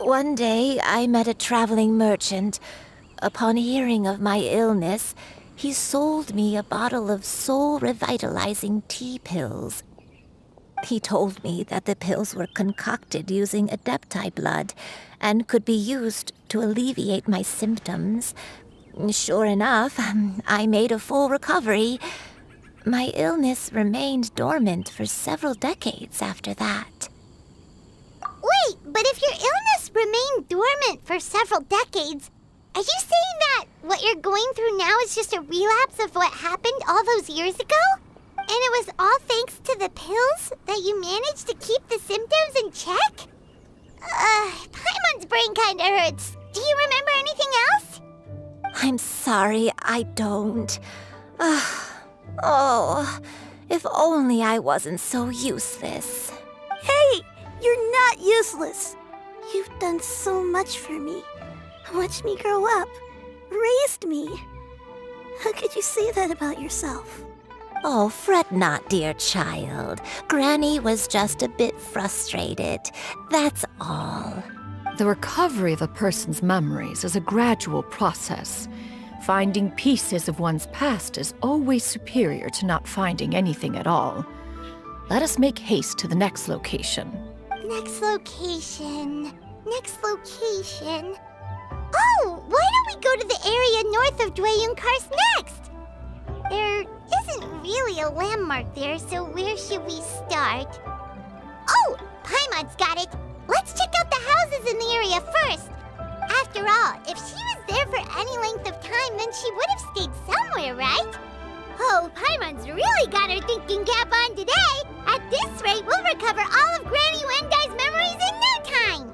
One day, I met a traveling merchant. Upon hearing of my illness, he sold me a bottle of soul-revitalizing tea pills. He told me that the pills were concocted using Adepti blood and could be used to alleviate my symptoms. Sure enough, I made a full recovery. My illness remained dormant for several decades after that. Wait, but if your illness remained dormant for several decades, are you saying that what you're going through now is just a relapse of what happened all those years ago? And it was all thanks to the pills that you managed to keep the symptoms in check? Paimon's brain kinda hurts. Do you remember anything else? I'm sorry, I don't. Oh, if only I wasn't so useless. Hey, you're not useless. You've done so much for me. Watched me grow up. Raised me. How could you say that about yourself? Oh, fret not, dear child. Granny was just a bit frustrated. That's all. The recovery of a person's memories is a gradual process. Finding pieces of one's past is always superior to not finding anything at all. Let us make haste to the next location. Next location. Oh, why don't we go to the area north of Dwayun Karst next? There isn't really a landmark there, so where should we start? Oh, Paimon's got it. Let's check out the houses in the area first. After all, if she was there for any length of time, then she would have stayed somewhere, right? Oh, Paimon's really got her thinking cap on today. At this rate, we'll recover all of Granny Wendai's memories in no time.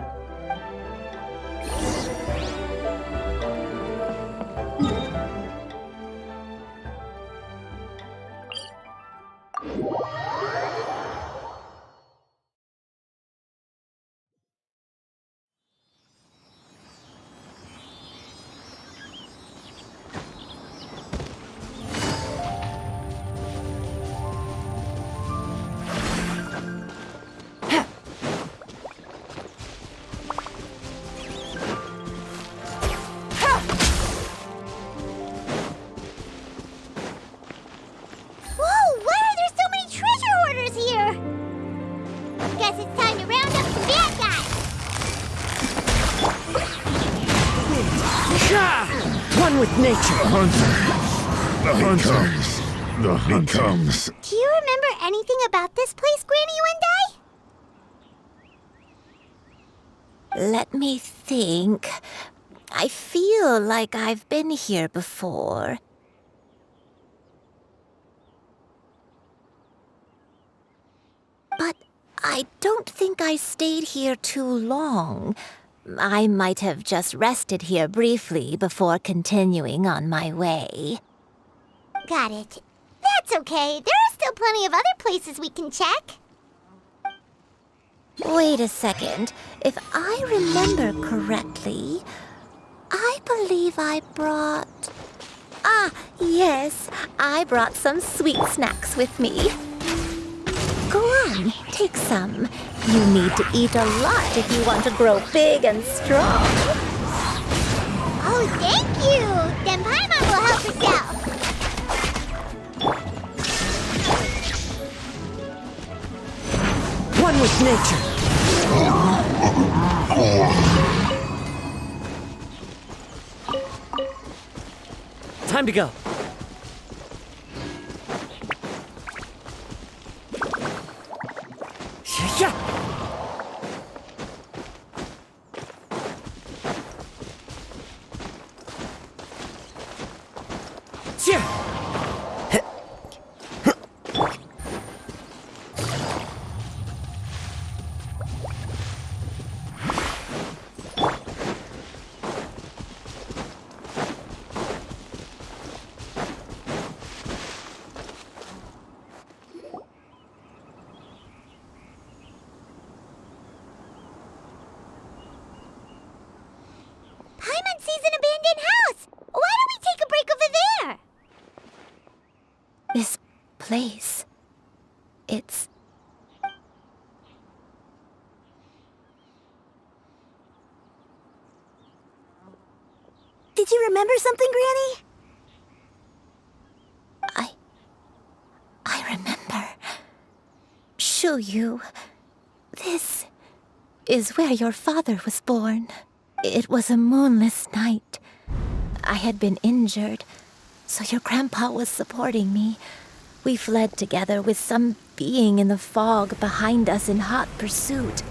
The hunter becomes. Do you remember anything about this place, Granny Wendai? Let me think. I feel like I've been here before. But I don't think I stayed here too long. I might have just rested here briefly before continuing on my way. Got it. That's okay. There are still plenty of other places we can check. Wait a second. If I remember correctly, I believe I brought... Ah, yes. I brought some sweet snacks with me. Go on, take some. You need to eat a lot if you want to grow big and strong. Oh, thank you! Then Paimon will help herself. One with nature. Time to go. Yeah. Yeah. elegant house! Why don't we take a break over there? This place. It's. Did you remember something, Granny? I remember. Xianyun. This is where your father was born. It was a moonless night. I had been injured, so your grandpa was supporting me. We fled together with some being in the fog behind us in hot pursuit.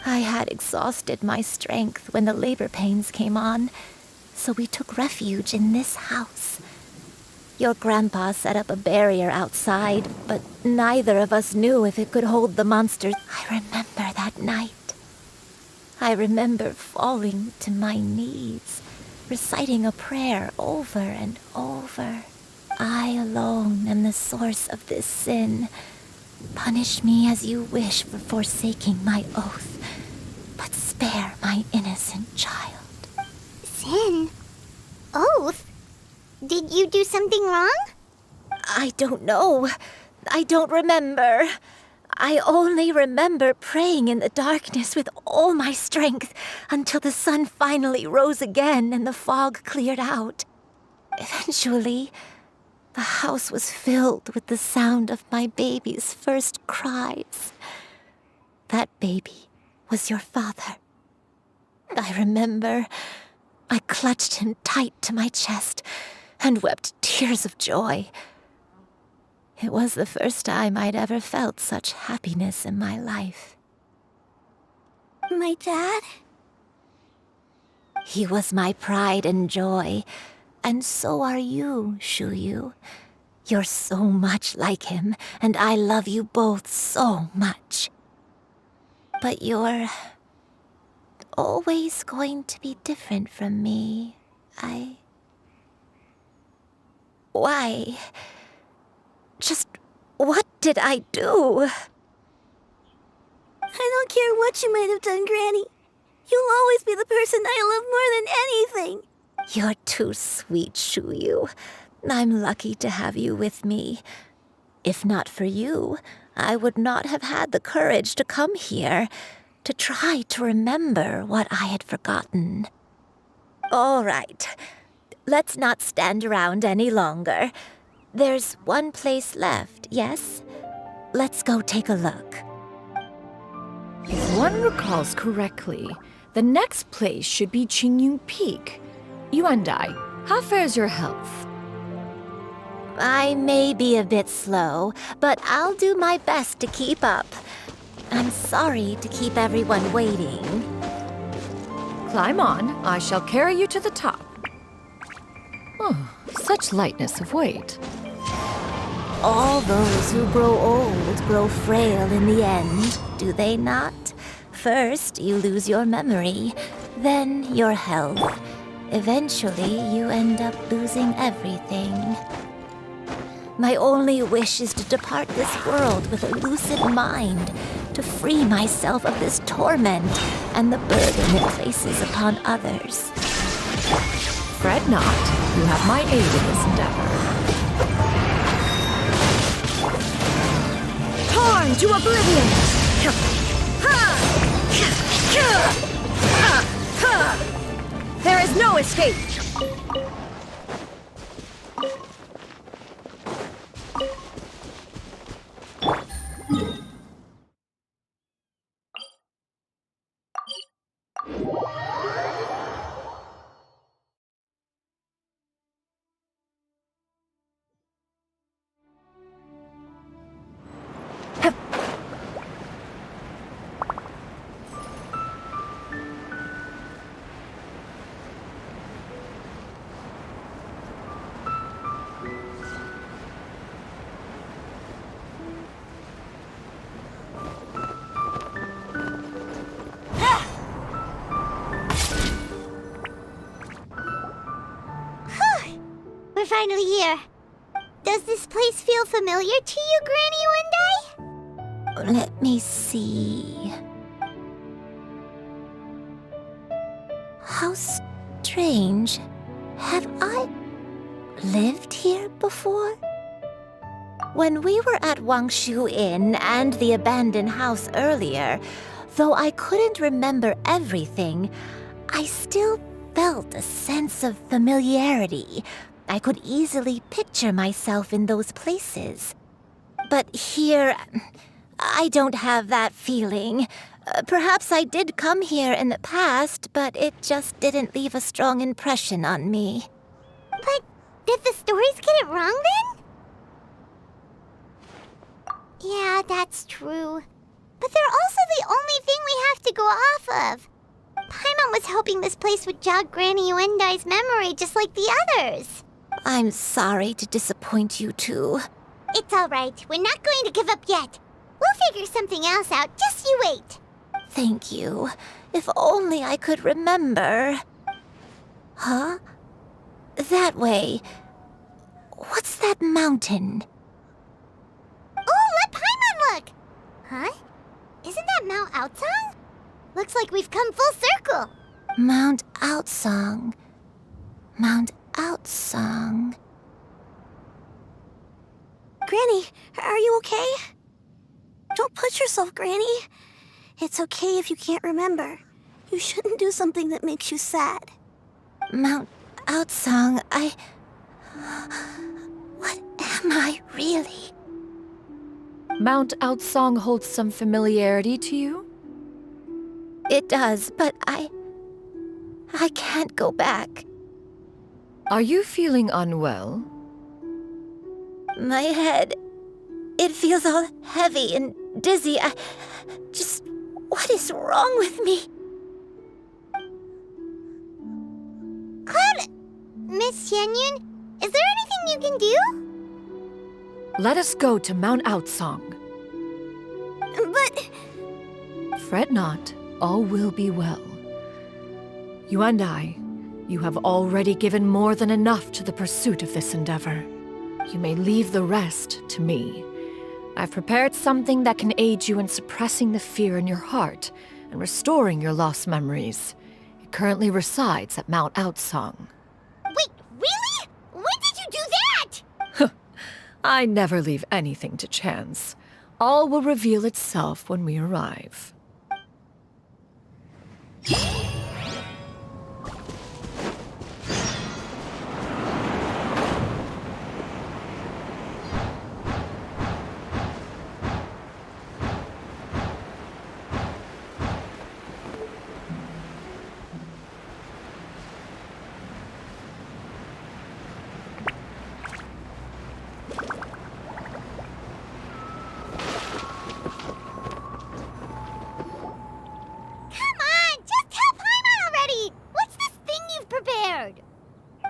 I had exhausted my strength when the labor pains came on, so we took refuge in this house. Your grandpa set up a barrier outside, but neither of us knew if it could hold the monsters. I remember that night. I remember falling to my knees, reciting a prayer over and over. I alone am the source of this sin. Punish me as you wish for forsaking my oath, but spare my innocent child. Sin? Oath? Did you do something wrong? I don't know. I don't remember. I only remember praying in the darkness with all my strength until the sun finally rose again and the fog cleared out. Eventually, the house was filled with the sound of my baby's first cries. That baby was your father. I remember I clutched him tight to my chest and wept tears of joy. It was the first time I'd ever felt such happiness in my life. My dad? He was my pride and joy, and so are you, Xianyun. You're so much like him, and I love you both so much. But you're always going to be different from me. Why? Just what did I do? I don't care what you might have done, Granny. You'll always be the person I love more than anything. You're too sweet, Xianyun. I'm lucky to have you with me. If not for you, I would not have had the courage to come here, to try to remember what I had forgotten. All right. Let's not stand around any longer. There's one place left, yes? Let's go take a look. If one recalls correctly, the next place should be Xianyun Peak. Yuandai, how fares your health? I may be a bit slow, but I'll do my best to keep up. I'm sorry to keep everyone waiting. Climb on. I shall carry you to the top. Oh, such lightness of weight. All those who grow old grow frail in the end, do they not? First, you lose your memory, then your health. Eventually, you end up losing everything. My only wish is to depart this world with a lucid mind, to free myself of this torment and the burden it places upon others. Fret not. You have my aid in this endeavor. Torn to oblivion! There is no escape! We're finally here. Does this place feel familiar to you, Granny Yuandai? Let me see. How strange. Have I lived here before? When we were at Wangshu Inn and the abandoned house earlier, though I couldn't remember everything, I still felt a sense of familiarity. I could easily picture myself in those places. But here, I don't have that feeling. Perhaps I did come here in the past, but it just didn't leave a strong impression on me. But did the stories get it wrong then? Yeah, that's true. But they're also the only thing we have to go off of. Paimon was hoping this place would jog Granny Yuendai's memory just like the others. I'm sorry to disappoint you too. It's all right. We're not going to give up yet. We'll figure something else out. Just you wait. Thank you. If only I could remember. Huh? That way. What's that mountain? Oh, let Paimon look! Huh? Isn't that Mount Outsong? Looks like we've come full circle. Mount Outsong. Mount Outsong. Granny, are you okay? Don't push yourself, Granny. It's okay if you can't remember. You shouldn't do something that makes you sad. Mount Outsong, What am I really? Mount Outsong holds some familiarity to you? It does, but I can't go back. Are you feeling unwell? My head, it feels all heavy and dizzy. What is wrong with me? Cloud, Miss Xianyun, is there anything you can do? Let us go to Mount Outsong. But... Fret not, all will be well. You and I, you have already given more than enough to the pursuit of this endeavor. You may leave the rest to me. I've prepared something that can aid you in suppressing the fear in your heart and restoring your lost memories. It currently resides at Mount Outsong. Wait, really? When did you do that? I never leave anything to chance. All will reveal itself when we arrive.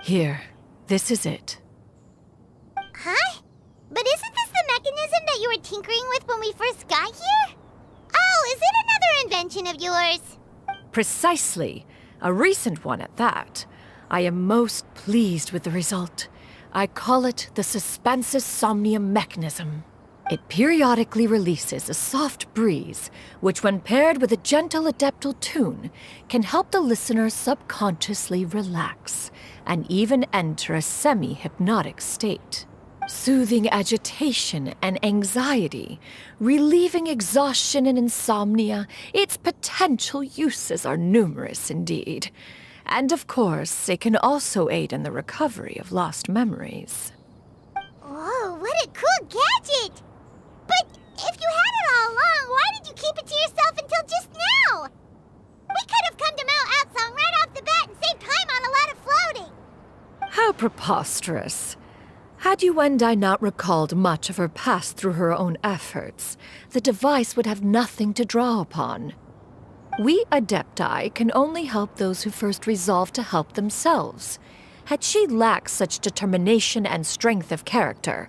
Here, this is it. Huh? But isn't this the mechanism that you were tinkering with when we first got here? Oh, is it another invention of yours? Precisely. A recent one at that. I am most pleased with the result. I call it the Suspensus Somnium mechanism. It periodically releases a soft breeze, which when paired with a gentle adeptal tune, can help the listener subconsciously relax and even enter a semi-hypnotic state. Soothing agitation and anxiety, relieving exhaustion and insomnia, its potential uses are numerous indeed. And of course, it can also aid in the recovery of lost memories. Whoa, what a cool gadget! But if you had it all along, why did you keep it to yourself until just now? We could have come to Mount Outsong right off the bat and saved time on a lot of floating. How preposterous. Had Yuendai not recalled much of her past through her own efforts, the device would have nothing to draw upon. We Adepti can only help those who first resolve to help themselves. Had she lacked such determination and strength of character,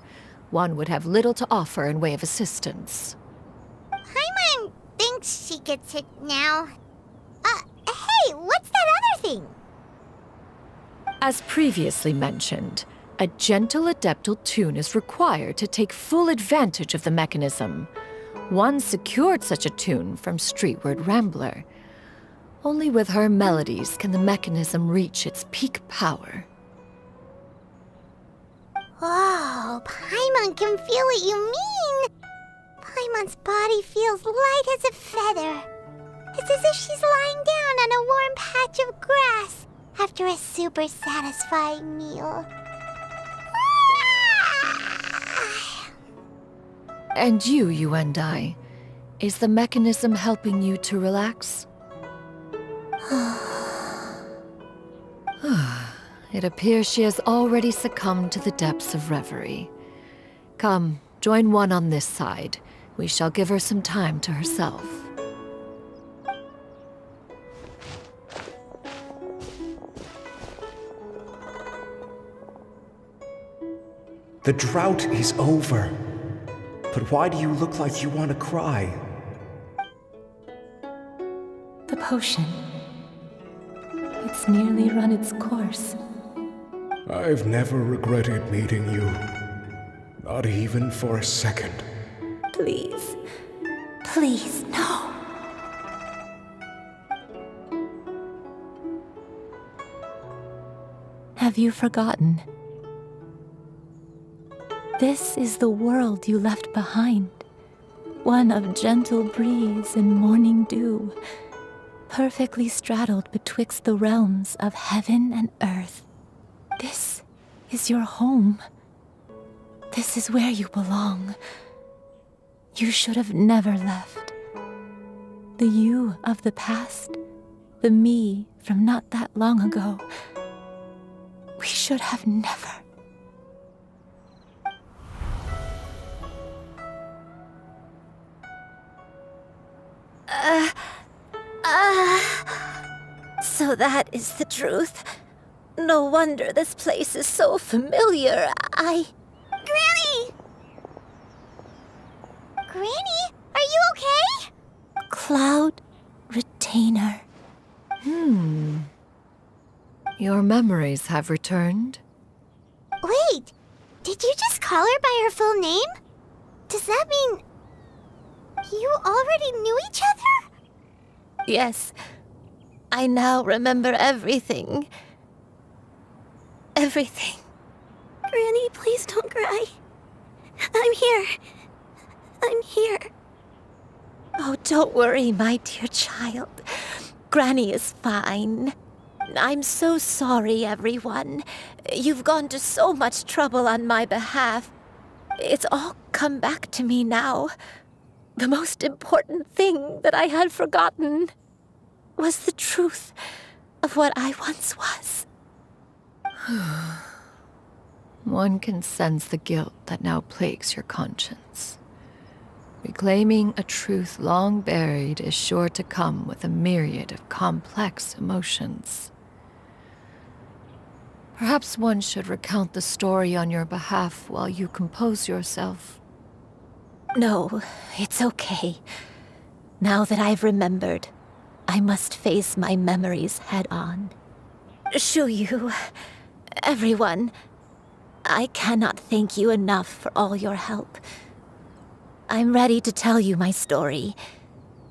one would have little to offer in way of assistance. Paimon thinks she gets it now. Hey, what's that other thing? As previously mentioned, a gentle adeptal tune is required to take full advantage of the mechanism. One secured such a tune from Streetward Rambler. Only with her melodies can the mechanism reach its peak power. Whoa, Paimon can feel what you mean! Paimon's body feels light as a feather. It's as if she's lying down on a warm patch of grass after a super satisfying meal. And you and I, is the mechanism helping you to relax? It appears she has already succumbed to the depths of reverie. Come, join one on this side. We shall give her some time to herself. The drought is over. But why do you look like you want to cry? The potion. It's nearly run its course. I've never regretted meeting you. Not even for a second. Please. Please, no. Have you forgotten? This is the world you left behind. One of gentle breeze and morning dew, perfectly straddled betwixt the realms of heaven and earth. This is your home. This is where you belong. You should have never left. The you of the past, the me from not that long ago. We should have never. So that is the truth. No wonder this place is so familiar. Granny! Granny, are you okay? Cloud Retainer. Your memories have returned? Wait, did you just call her by her full name? Does that mean you already knew each other? Yes. I now remember everything. Everything. Granny, please don't cry. I'm here. I'm here. Oh, don't worry, my dear child. Granny is fine. I'm so sorry, everyone. You've gone to so much trouble on my behalf. It's all come back to me now. The most important thing that I had forgotten was the truth of what I once was. One can sense the guilt that now plagues your conscience. Reclaiming a truth long buried is sure to come with a myriad of complex emotions. Perhaps one should recount the story on your behalf while you compose yourself. No, it's okay. Now that I've remembered, I must face my memories head on. Xianyun, everyone, I cannot thank you enough for all your help. I'm ready to tell you my story,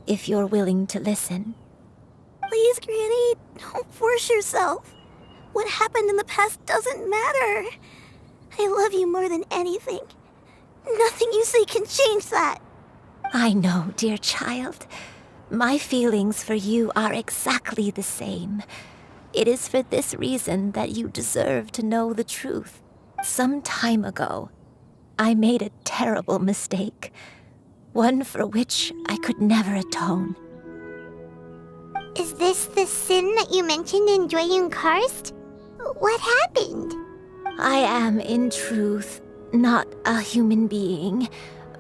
if you're willing to listen. Please, Granny, don't force yourself. What happened in the past doesn't matter. I love you more than anything. Nothing you say can change that. I know, dear child. My feelings for you are exactly the same. It is for this reason that you deserve to know the truth. Some time ago, I made a terrible mistake. One for which I could never atone. Is this the sin that you mentioned in Xianyun Karst? What happened? I am, in truth, not a human being.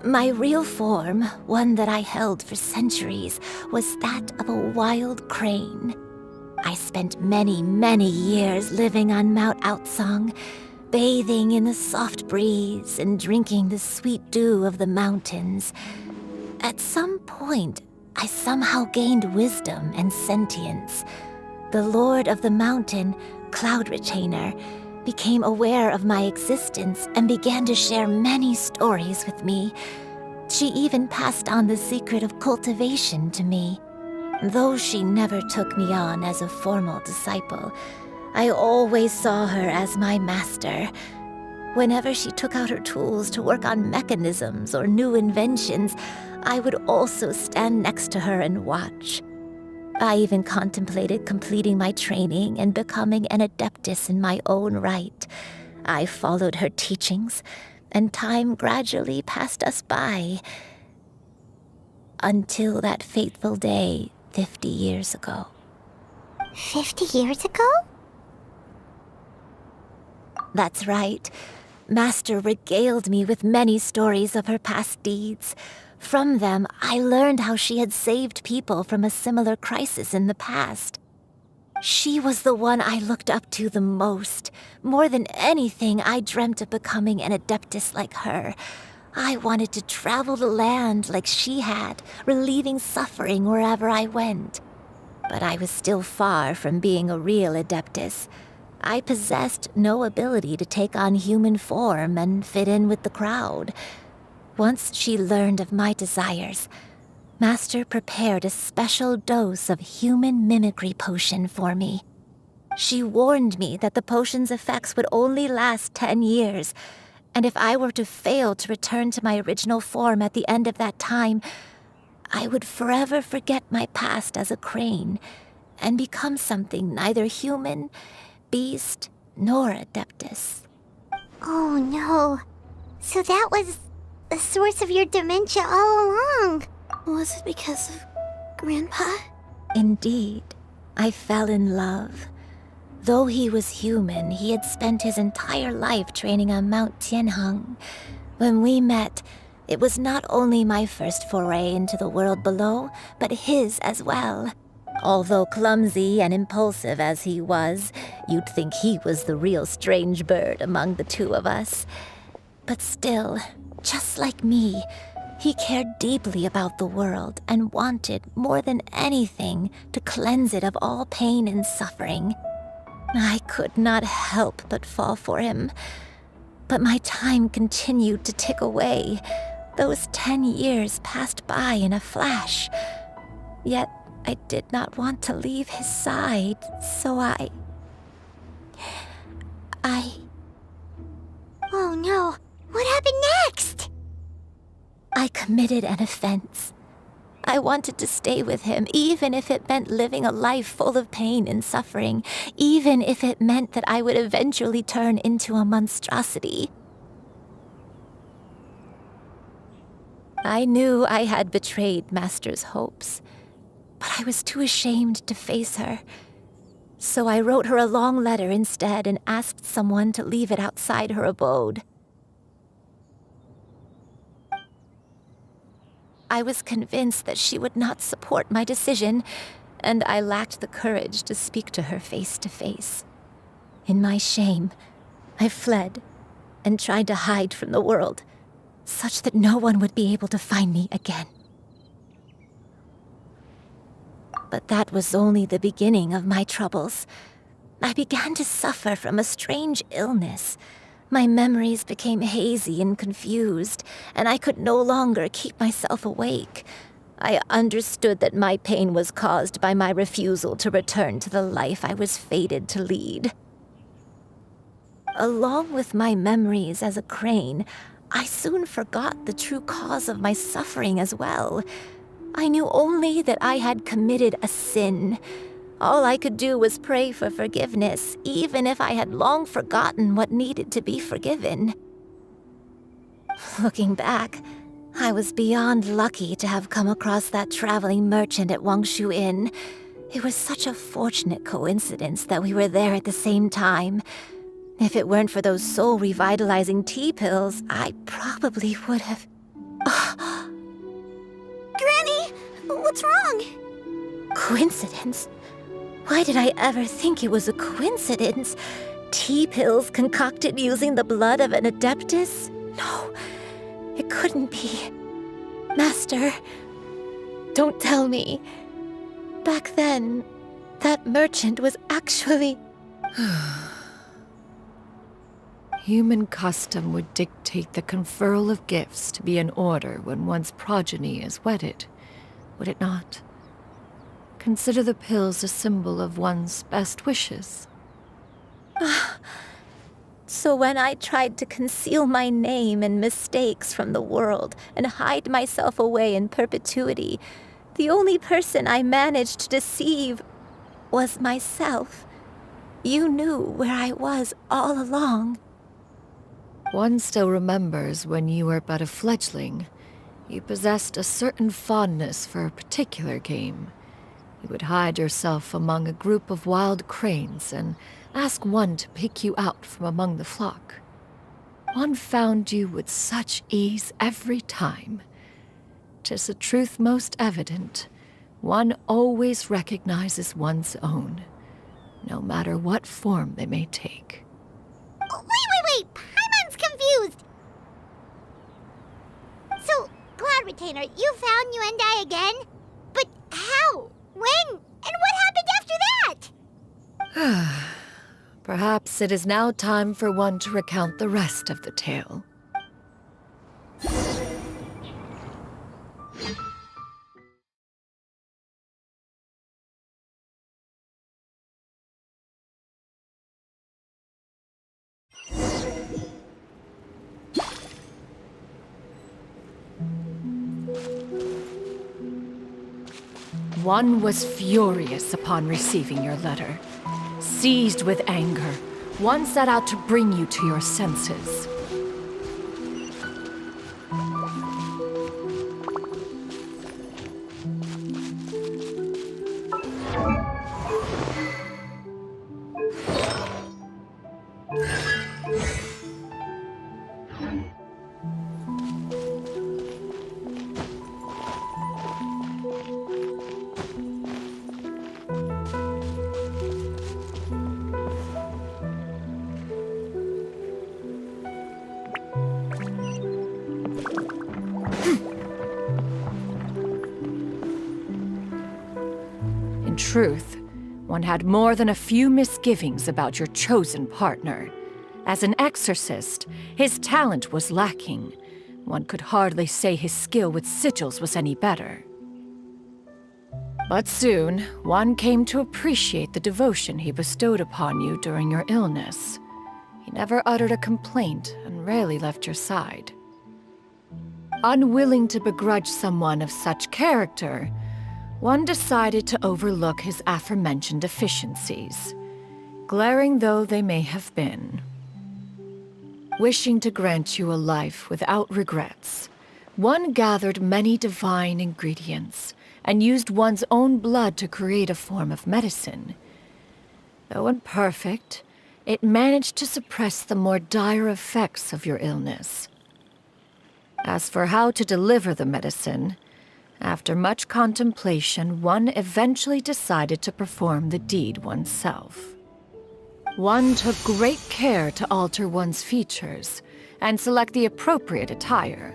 My real form, one that I held for centuries, was that of a wild crane. I spent many, many years living on Mount Outsong, bathing in the soft breeze and drinking the sweet dew of the mountains. At some point, I somehow gained wisdom and sentience. The Lord of the Mountain, Cloud Retainer, became aware of my existence and began to share many stories with me. She even passed on the secret of cultivation to me. Though she never took me on as a formal disciple, I always saw her as my master. Whenever she took out her tools to work on mechanisms or new inventions, I would also stand next to her and watch. I even contemplated completing my training and becoming an adeptus in my own right. I followed her teachings, and time gradually passed us by. Until that fateful day 50 years ago. 50 years ago? That's right. Master regaled me with many stories of her past deeds. From them, I learned how she had saved people from a similar crisis in the past. She was the one I looked up to the most. More than anything, I dreamt of becoming an adeptus like her. I wanted to travel the land like she had, relieving suffering wherever I went. But I was still far from being a real adeptus. I possessed no ability to take on human form and fit in with the crowd. Once she learned of my desires, Master prepared a special dose of human mimicry potion for me. She warned me that the potion's effects would only last 10 years, and if I were to fail to return to my original form at the end of that time, I would forever forget my past as a crane and become something neither human, beast, nor adeptus. Oh no. So that was the source of your dementia all along. Was it because of Grandpa? Indeed, I fell in love. Though he was human, he had spent his entire life training on Mount Tianheng. When we met, it was not only my first foray into the world below, but his as well. Although clumsy and impulsive as he was, you'd think he was the real strange bird among the two of us. But still, just like me, he cared deeply about the world and wanted, more than anything, to cleanse it of all pain and suffering. I could not help but fall for him. But my time continued to tick away. Those 10 years passed by in a flash. Yet I did not want to leave his side, so I... Oh no, what happened next? I committed an offense. I wanted to stay with him, even if it meant living a life full of pain and suffering, even if it meant that I would eventually turn into a monstrosity. I knew I had betrayed Master's hopes, but I was too ashamed to face her. So I wrote her a long letter instead and asked someone to leave it outside her abode. I was convinced that she would not support my decision, and I lacked the courage to speak to her face to face. In my shame, I fled and tried to hide from the world, such that no one would be able to find me again. But that was only the beginning of my troubles. I began to suffer from a strange illness. My memories became hazy and confused, and I could no longer keep myself awake. I understood that my pain was caused by my refusal to return to the life I was fated to lead. Along with my memories as a crane, I soon forgot the true cause of my suffering as well. I knew only that I had committed a sin. All I could do was pray for forgiveness, even if I had long forgotten what needed to be forgiven. Looking back, I was beyond lucky to have come across that traveling merchant at Wangshu Inn. It was such a fortunate coincidence that we were there at the same time. If it weren't for those soul-revitalizing tea pills, I probably would have... Granny! What's wrong? Coincidence? Why did I ever think it was a coincidence? Tea pills concocted using the blood of an adeptus? No, it couldn't be. Master, don't tell me. Back then, that merchant was actually... Human custom would dictate the conferral of gifts to be in order when one's progeny is wedded, would it not? consider the pills a symbol of one's best wishes. So when I tried to conceal my name and mistakes from the world and hide myself away in perpetuity, the only person I managed to deceive was myself. You knew where I was all along. One still remembers when you were but a fledgling. You possessed a certain fondness for a particular game. You would hide yourself among a group of wild cranes and ask one to pick you out from among the flock. One found you with such ease every time. 'Tis a truth most evident. One always recognizes one's own, no matter what form they may take. Wait! Paimon's confused! So, Cloud Retainer, you found Yuendai again? But how? When? And what happened after that? Perhaps it is now time for one to recount the rest of the tale. One was furious upon receiving your letter. Seized with anger, one set out to bring you to your senses. In truth, one had more than a few misgivings about your chosen partner. As an exorcist, his talent was lacking. One could hardly say his skill with sigils was any better. But soon, one came to appreciate the devotion he bestowed upon you during your illness. He never uttered a complaint and rarely left your side. Unwilling to begrudge someone of such character, one decided to overlook his aforementioned deficiencies, glaring though they may have been. Wishing to grant you a life without regrets, one gathered many divine ingredients and used one's own blood to create a form of medicine. Though imperfect, it managed to suppress the more dire effects of your illness. As for how to deliver the medicine, after much contemplation, one eventually decided to perform the deed oneself. One took great care to alter one's features and select the appropriate attire.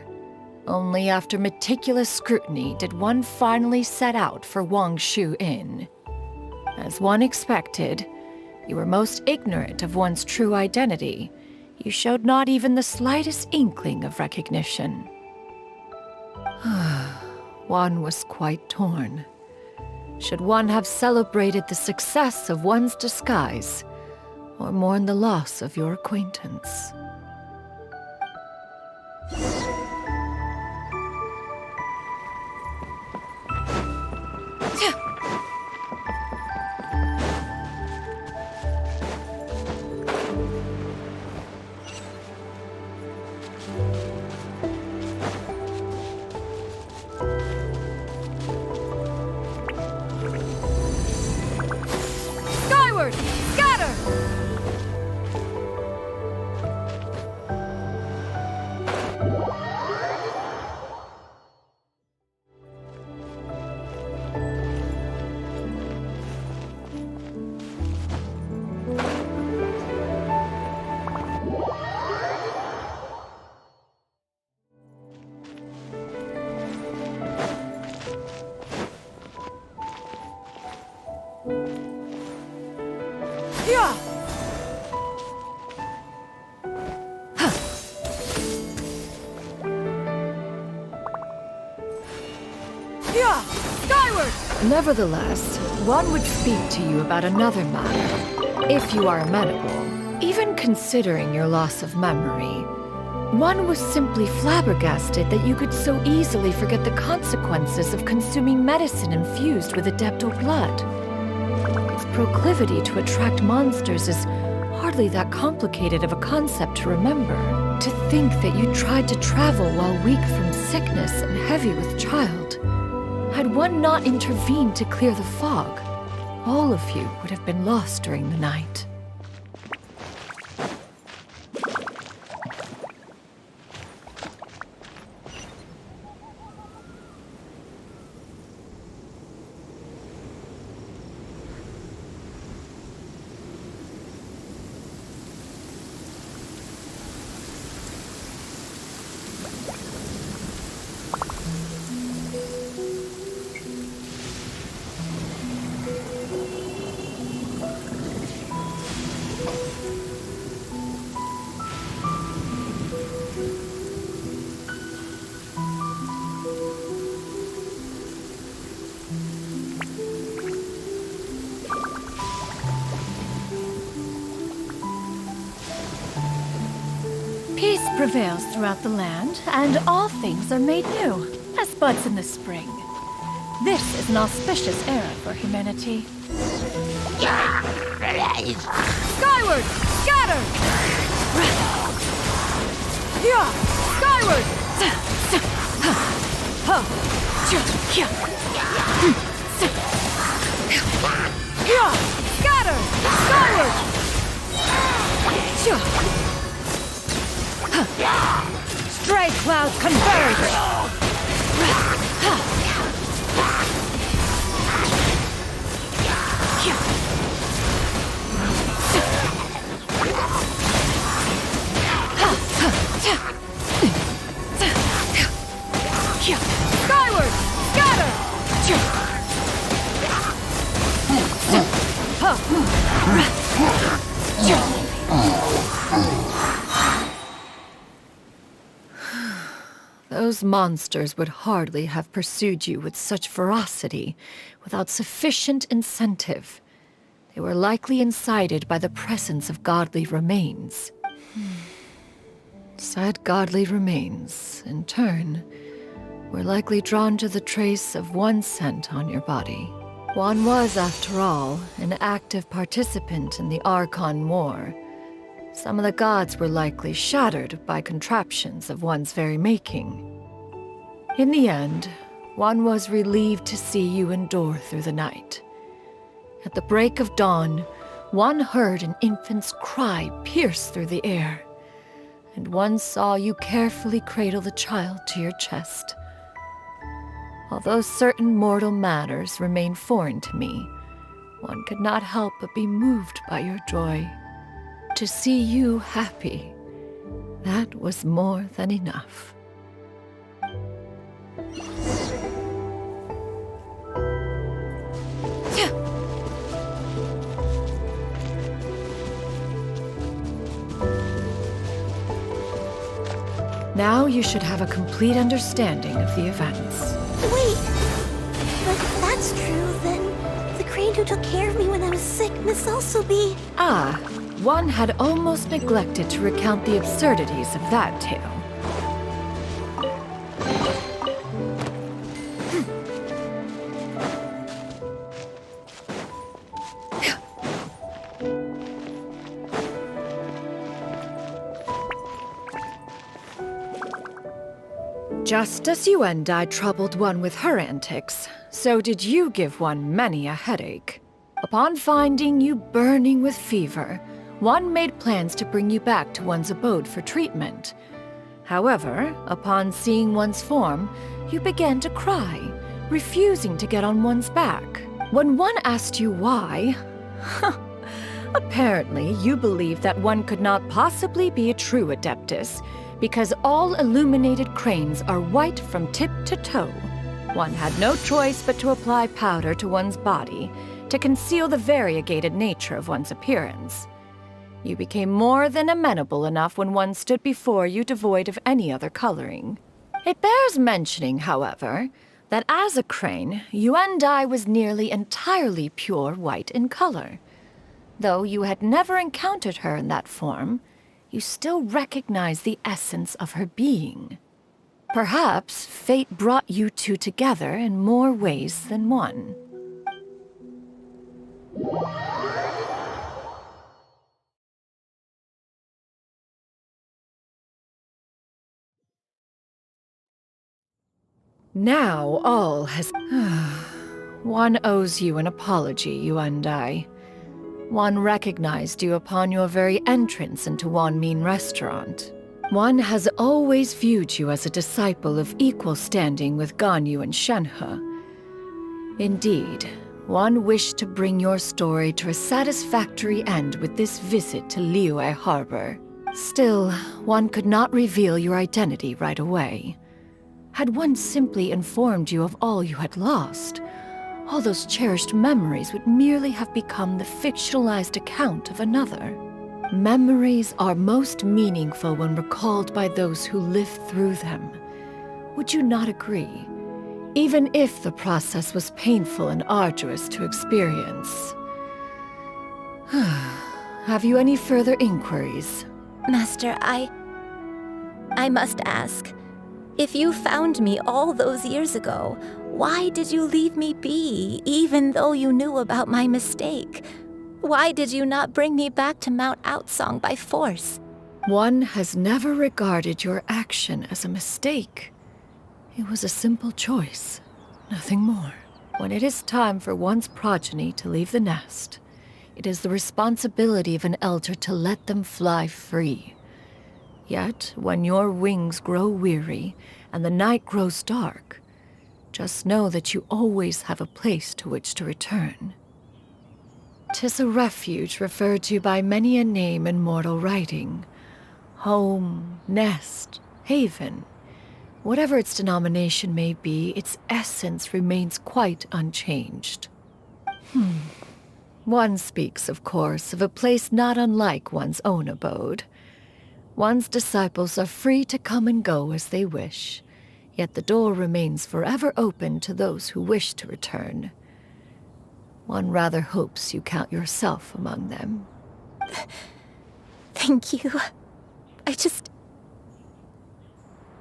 Only after meticulous scrutiny did one finally set out for Wangshu Inn. As one expected, you were most ignorant of one's true identity. You showed not even the slightest inkling of recognition. One was quite torn. Should one have celebrated the success of one's disguise, or mourn the loss of your acquaintance? Skyward! Scatter! Yeah! Yeah! Skyward! Nevertheless, one would speak to you about another matter, if you are amenable. Even considering your loss of memory, one was simply flabbergasted that you could so easily forget the consequences of consuming medicine infused with Adeptal blood. Its proclivity to attract monsters is hardly that complicated of a concept to remember. To think that you tried to travel while weak from sickness and heavy with child. Had one not intervened to clear the fog, all of you would have been lost during the night. Peace prevails throughout the land, and all things are made new, as buds in the spring. This is an auspicious era for humanity. Skyward! Scatter! Yeah! Skyward! Yeah! Scatter! Skyward! Stray clouds converge! Skyward! Scatter! Those monsters would hardly have pursued you with such ferocity without sufficient incentive. They were likely incited by the presence of godly remains. Said godly remains, in turn, were likely drawn to the trace of one scent on your body. One was, after all, an active participant in the Archon War. Some of the gods were likely shattered by contraptions of one's very making. In the end, one was relieved to see you endure through the night. At the break of dawn, one heard an infant's cry pierce through the air, and one saw you carefully cradle the child to your chest. Although certain mortal matters remain foreign to me, one could not help but be moved by your joy. To see you happy, that was more than enough. Now you should have a complete understanding of the events. Wait! But if that's true, then the crane who took care of me when I was sick must also be... Ah, one had almost neglected to recount the absurdities of that tale. Just as Xianyun troubled one with her antics, so did you give one many a headache. Upon finding you burning with fever, one made plans to bring you back to one's abode for treatment. However, upon seeing one's form, you began to cry, refusing to get on one's back. When one asked you why, apparently you believed that one could not possibly be a true Adeptus, because all illuminated cranes are white from tip to toe. One had no choice but to apply powder to one's body to conceal the variegated nature of one's appearance. You became more than amenable enough when one stood before you devoid of any other coloring. It bears mentioning, however, That as a crane, Yuan was nearly entirely pure white in color. Though you had never encountered her in that form, you still recognize the essence of her being. Perhaps fate brought you two together in more ways than one. Now all has... One owes you an apology, Yuan. One recognized you upon your very entrance into Wanmin restaurant. One has always viewed you as a disciple of equal standing with Ganyu and Shenhe. Indeed, one wished to bring your story to a satisfactory end with this visit to Liyue Harbor. Still, one could not reveal your identity right away. Had one simply informed you of all you had lost, all those cherished memories would merely have become the fictionalized account of another. Memories are most meaningful when recalled by those who lived through them. Would you not agree? Even if the process was painful and arduous to experience. Have you any further inquiries? Master, I must ask. If you found me all those years ago, why did you leave me be, even though you knew about my mistake? Why did you not bring me back to Mount Outsong by force? One has never regarded your action as a mistake. It was a simple choice, nothing more. When it is time for one's progeny to leave the nest, it is the responsibility of an elder to let them fly free. Yet, when your wings grow weary and the night grows dark, just know that you always have a place to which to return. 'Tis a refuge referred to by many a name in mortal writing. Home, nest, haven. Whatever its denomination may be, its essence remains quite unchanged. One speaks, of course, of a place not unlike one's own abode. One's disciples are free to come and go as they wish, yet the door remains forever open to those who wish to return. One rather hopes you count yourself among them. Thank you.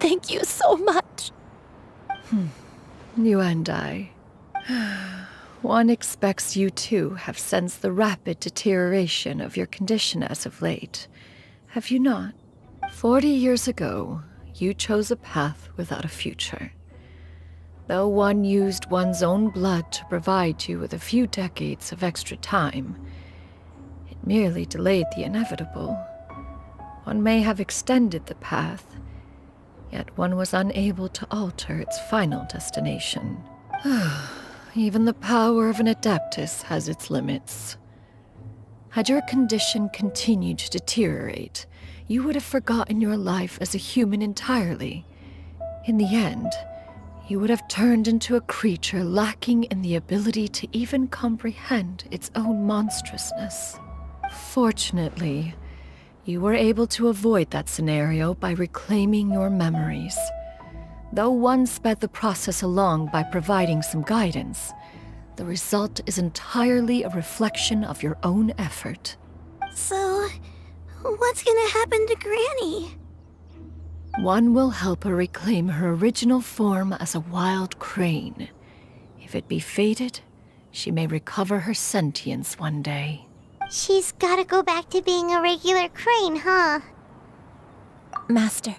Thank you so much. You and I. One expects you too have sensed the rapid deterioration of your condition as of late. Have you not? 40 years ago, you chose a path without a future. Though one used one's own blood to provide you with a few decades of extra time, it merely delayed the inevitable. One may have extended the path, yet one was unable to alter its final destination. Even the power of an adeptus has its limits. Had your condition continued to deteriorate, you would have forgotten your life as a human entirely. In the end, you would have turned into a creature lacking in the ability to even comprehend its own monstrousness. Fortunately, you were able to avoid that scenario by reclaiming your memories. Though one sped the process along by providing some guidance, the result is entirely a reflection of your own effort. So, what's gonna happen to Granny? One will help her reclaim her original form as a wild crane. If it be fated, she may recover her sentience one day. She's gotta go back to being a regular crane, huh? Master,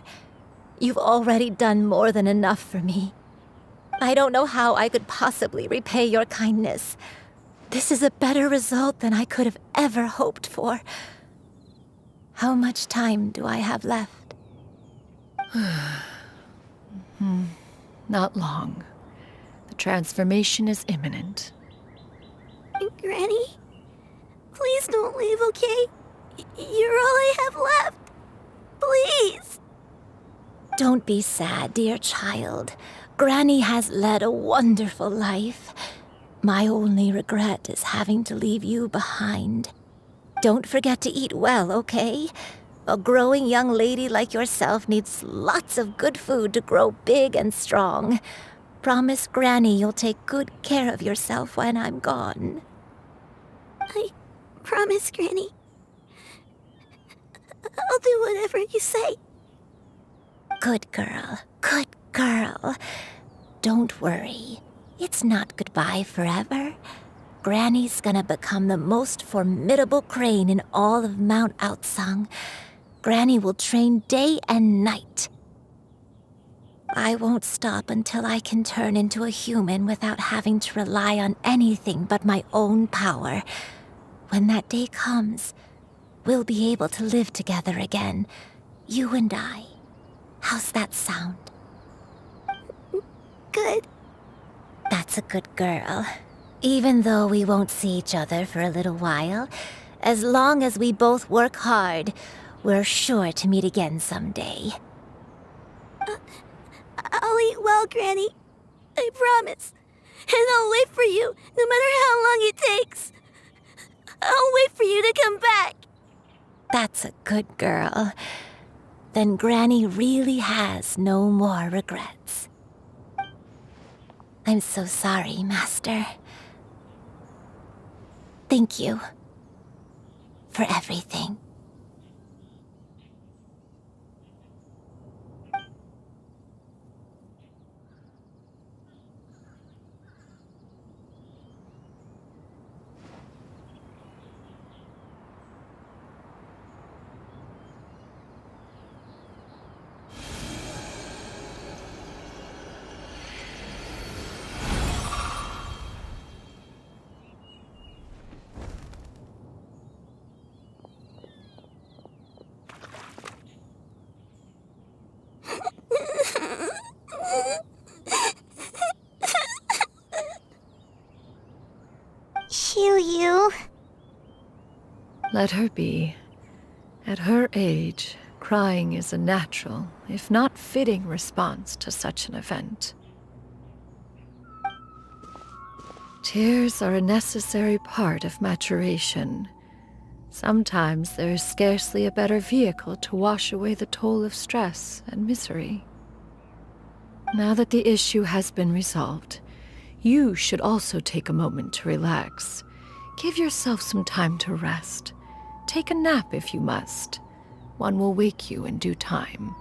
you've already done more than enough for me. I don't know how I could possibly repay your kindness. This is a better result than I could have ever hoped for. How much time do I have left? Not long. The transformation is imminent. Granny? Please don't leave, okay? You're all I have left. Please. Don't be sad, dear child. Granny has led a wonderful life. My only regret is having to leave you behind. Don't forget to eat well, okay? A growing young lady like yourself needs lots of good food to grow big and strong. Promise Granny you'll take good care of yourself when I'm gone. I promise, Granny. I'll do whatever you say. Good girl, good girl. Don't worry. It's not goodbye forever. Granny's gonna become the most formidable crane in all of Mount Outsung. Granny will train day and night. I won't stop until I can turn into a human without having to rely on anything but my own power. When that day comes, we'll be able to live together again, you and I. How's that sound? Good. That's a good girl. Even though we won't see each other for a little while, as long as we both work hard, we're sure to meet again someday. I'll eat well, Granny. I promise. And I'll wait for you, no matter how long it takes. I'll wait for you to come back. That's a good girl. Then Granny really has no more regrets. I'm so sorry, Master. Thank you for everything. Xianyun. Let her be. At her age, crying is a natural, if not fitting, response to such an event. Tears are a necessary part of maturation. Sometimes there is scarcely a better vehicle to wash away the toll of stress and misery. Now that the issue has been resolved, you should also take a moment to relax. Give yourself some time to rest. Take a nap if you must. One will wake you in due time.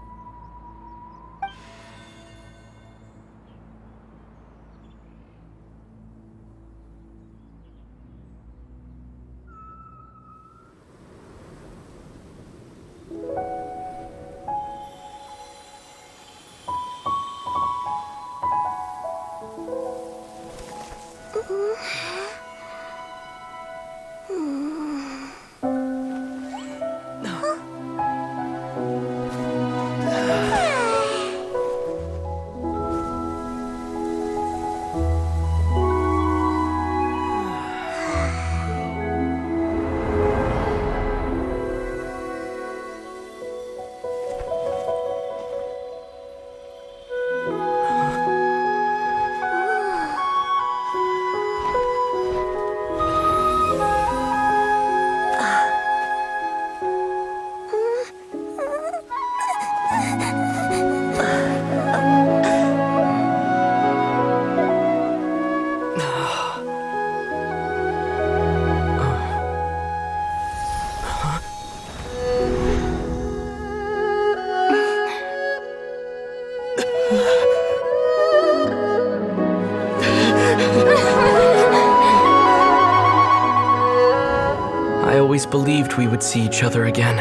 I always believed we would see each other again,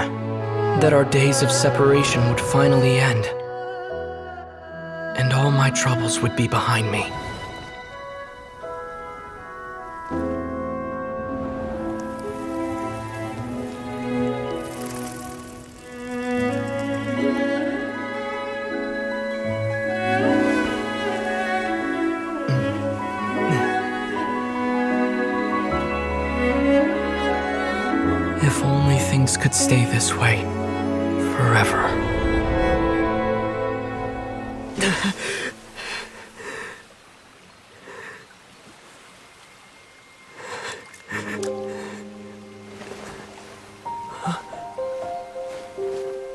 that our days of separation would finally end, and all my troubles would be behind me. If only things could stay this way forever.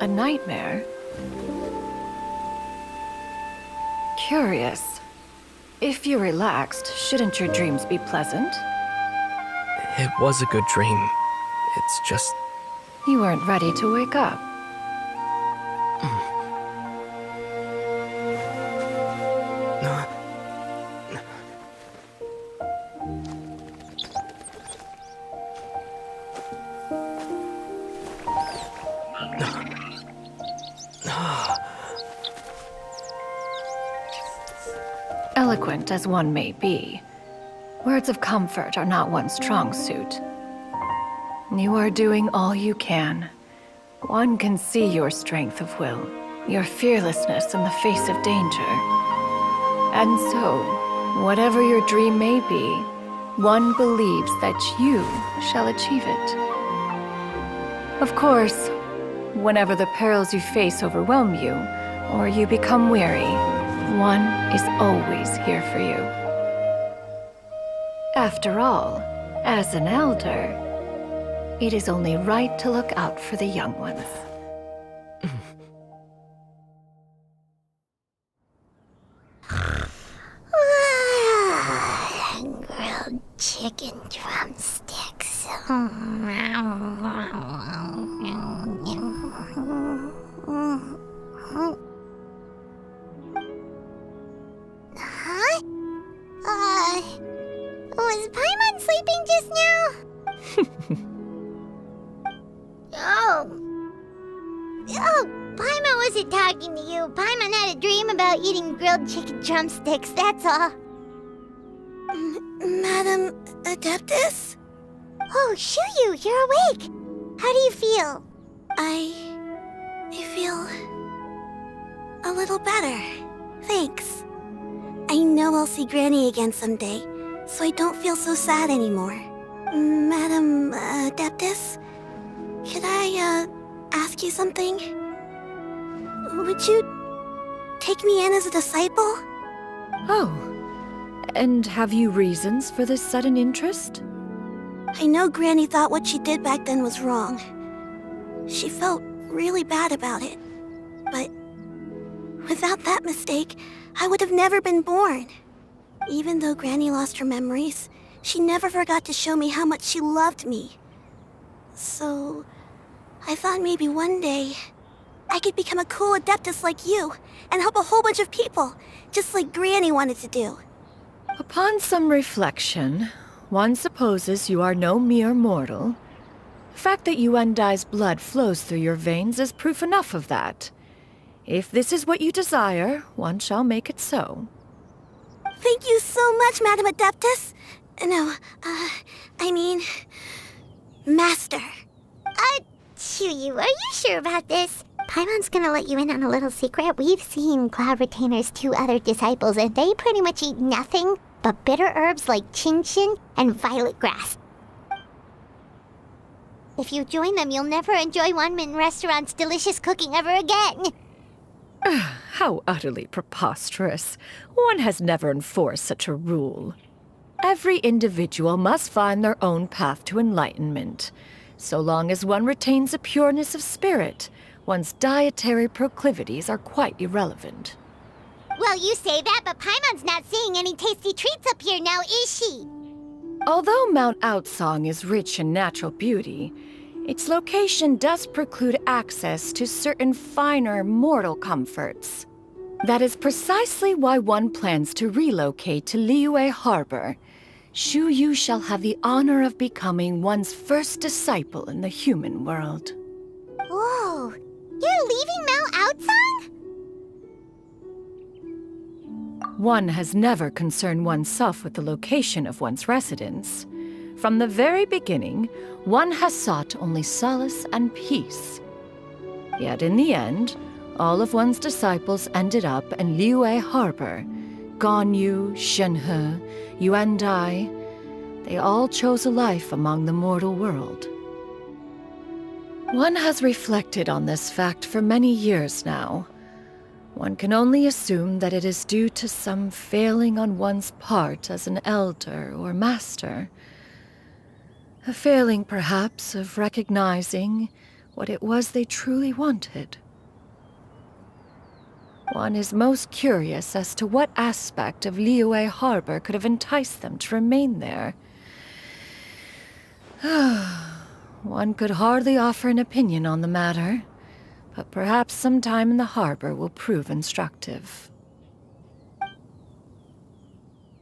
A nightmare? Curious. If you're relaxed, shouldn't your dreams be pleasant? It was a good dream. It's just... You weren't ready to wake up. Eloquent as one may be, words of comfort are not one's strong suit. You are doing all you can. One can see your strength of will, your fearlessness in the face of danger. And so, whatever your dream may be, one believes that you shall achieve it. Of course, whenever the perils you face overwhelm you, or you become weary, one is always here for you. After all, as an elder, it is only right to look out for the young ones. Grilled chicken drumsticks. Huh? Was Paimon sleeping just now? Oh, Paimon wasn't talking to you. Paimon had a dream about eating grilled chicken drumsticks, that's all. Madam Adeptus? Oh, Xianyun, you're awake. How do you feel? I feel a little better. Thanks. I know I'll see Granny again someday, so I don't feel so sad anymore. Madam Adeptus, could I ask you something? Would you take me in as a disciple? Oh, and have you reasons for this sudden interest? I know Granny thought what she did back then was wrong. She felt really bad about it. But without that mistake, I would have never been born. Even though Granny lost her memories, she never forgot to show me how much she loved me. So, I thought maybe one day I could become a cool Adeptus like you and help a whole bunch of people, just like Granny wanted to do. Upon some reflection, one supposes you are no mere mortal. The fact that Yuendai's blood flows through your veins is proof enough of that. If this is what you desire, one shall make it so. Thank you so much, Madam Adeptus. No, I mean, Master. Xianyun, are you sure about this? Paimon's gonna let you in on a little secret. We've seen Cloud Retainer's 2 other disciples, and they pretty much eat nothing but bitter herbs like chin-chin and violet grass. If you join them, you'll never enjoy Wanmin Restaurant's delicious cooking ever again. How utterly preposterous. One has never enforced such a rule. Every individual must find their own path to enlightenment. So long as one retains a pureness of spirit, one's dietary proclivities are quite irrelevant. Well, you say that, but Paimon's not seeing any tasty treats up here now, is she? Although Mount Outsong is rich in natural beauty, its location does preclude access to certain finer mortal comforts. That is precisely why one plans to relocate to Liyue Harbor. Shu Yu shall have the honor of becoming one's first disciple in the human world. Whoa, you're leaving Mount Outsong? One has never concerned oneself with the location of one's residence. From the very beginning, one has sought only solace and peace. Yet in the end, all of one's disciples ended up in Liyue Harbor. Ganyu, Shenhe, Yuendai, they all chose a life among the mortal world. One has reflected on this fact for many years now. One can only assume that it is due to some failing on one's part as an elder or master. A failing, perhaps, of recognizing what it was they truly wanted. One is most curious as to what aspect of Liyue Harbor could have enticed them to remain there. One could hardly offer an opinion on the matter, but perhaps some time in the harbor will prove instructive.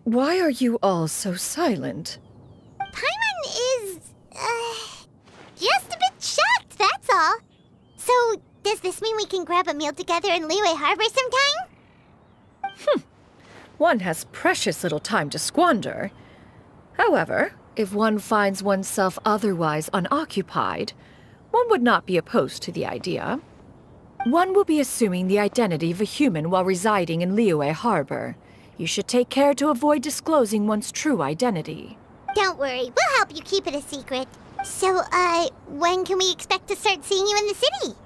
Why are you all so silent? Paimon is, just a bit shocked, that's all. So, does this mean we can grab a meal together in Liyue Harbor sometime? One has precious little time to squander. However, if one finds oneself otherwise unoccupied, one would not be opposed to the idea. One will be assuming the identity of a human while residing in Liyue Harbor. You should take care to avoid disclosing one's true identity. Don't worry, we'll help you keep it a secret. So, when can we expect to start seeing you in the city?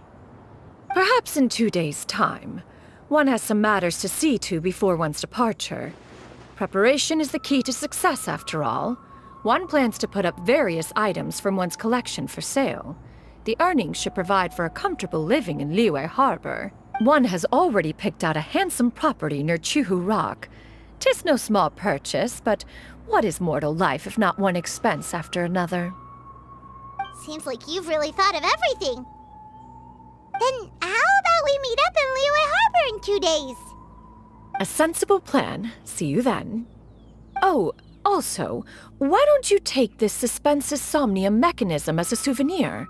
Perhaps in 2 days' time. One has some matters to see to before one's departure. Preparation is the key to success, after all. One plans to put up various items from one's collection for sale. The earnings should provide for a comfortable living in Liyue Harbor. One has already picked out a handsome property near Chuhu Rock. 'Tis no small purchase, but what is mortal life if not one expense after another? Seems like you've really thought of everything. Then how about we meet up in Liyue Harbor in 2 days? A sensible plan. See you then. Oh, also, why don't you take this suspensus somnium mechanism as a souvenir?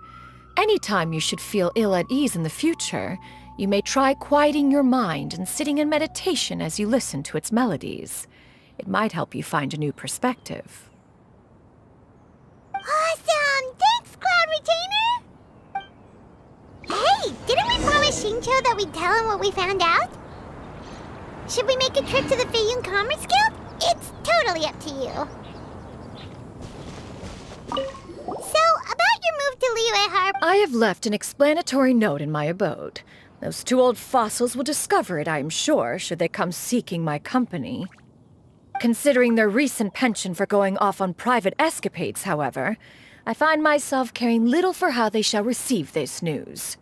Anytime you should feel ill at ease in the future, you may try quieting your mind and sitting in meditation as you listen to its melodies. It might help you find a new perspective. Awesome! Thanks, Cloud Retainer! Hey, didn't we promise Xingqiu that we'd tell him what we found out? Should we make a trip to the Xianyun Commerce Guild? It's totally up to you. So, about your move to Liyue Harbor... I have left an explanatory note in my abode. Those 2 old fossils will discover it, I am sure, should they come seeking my company. Considering their recent penchant for going off on private escapades, however, I find myself caring little for how they shall receive this news.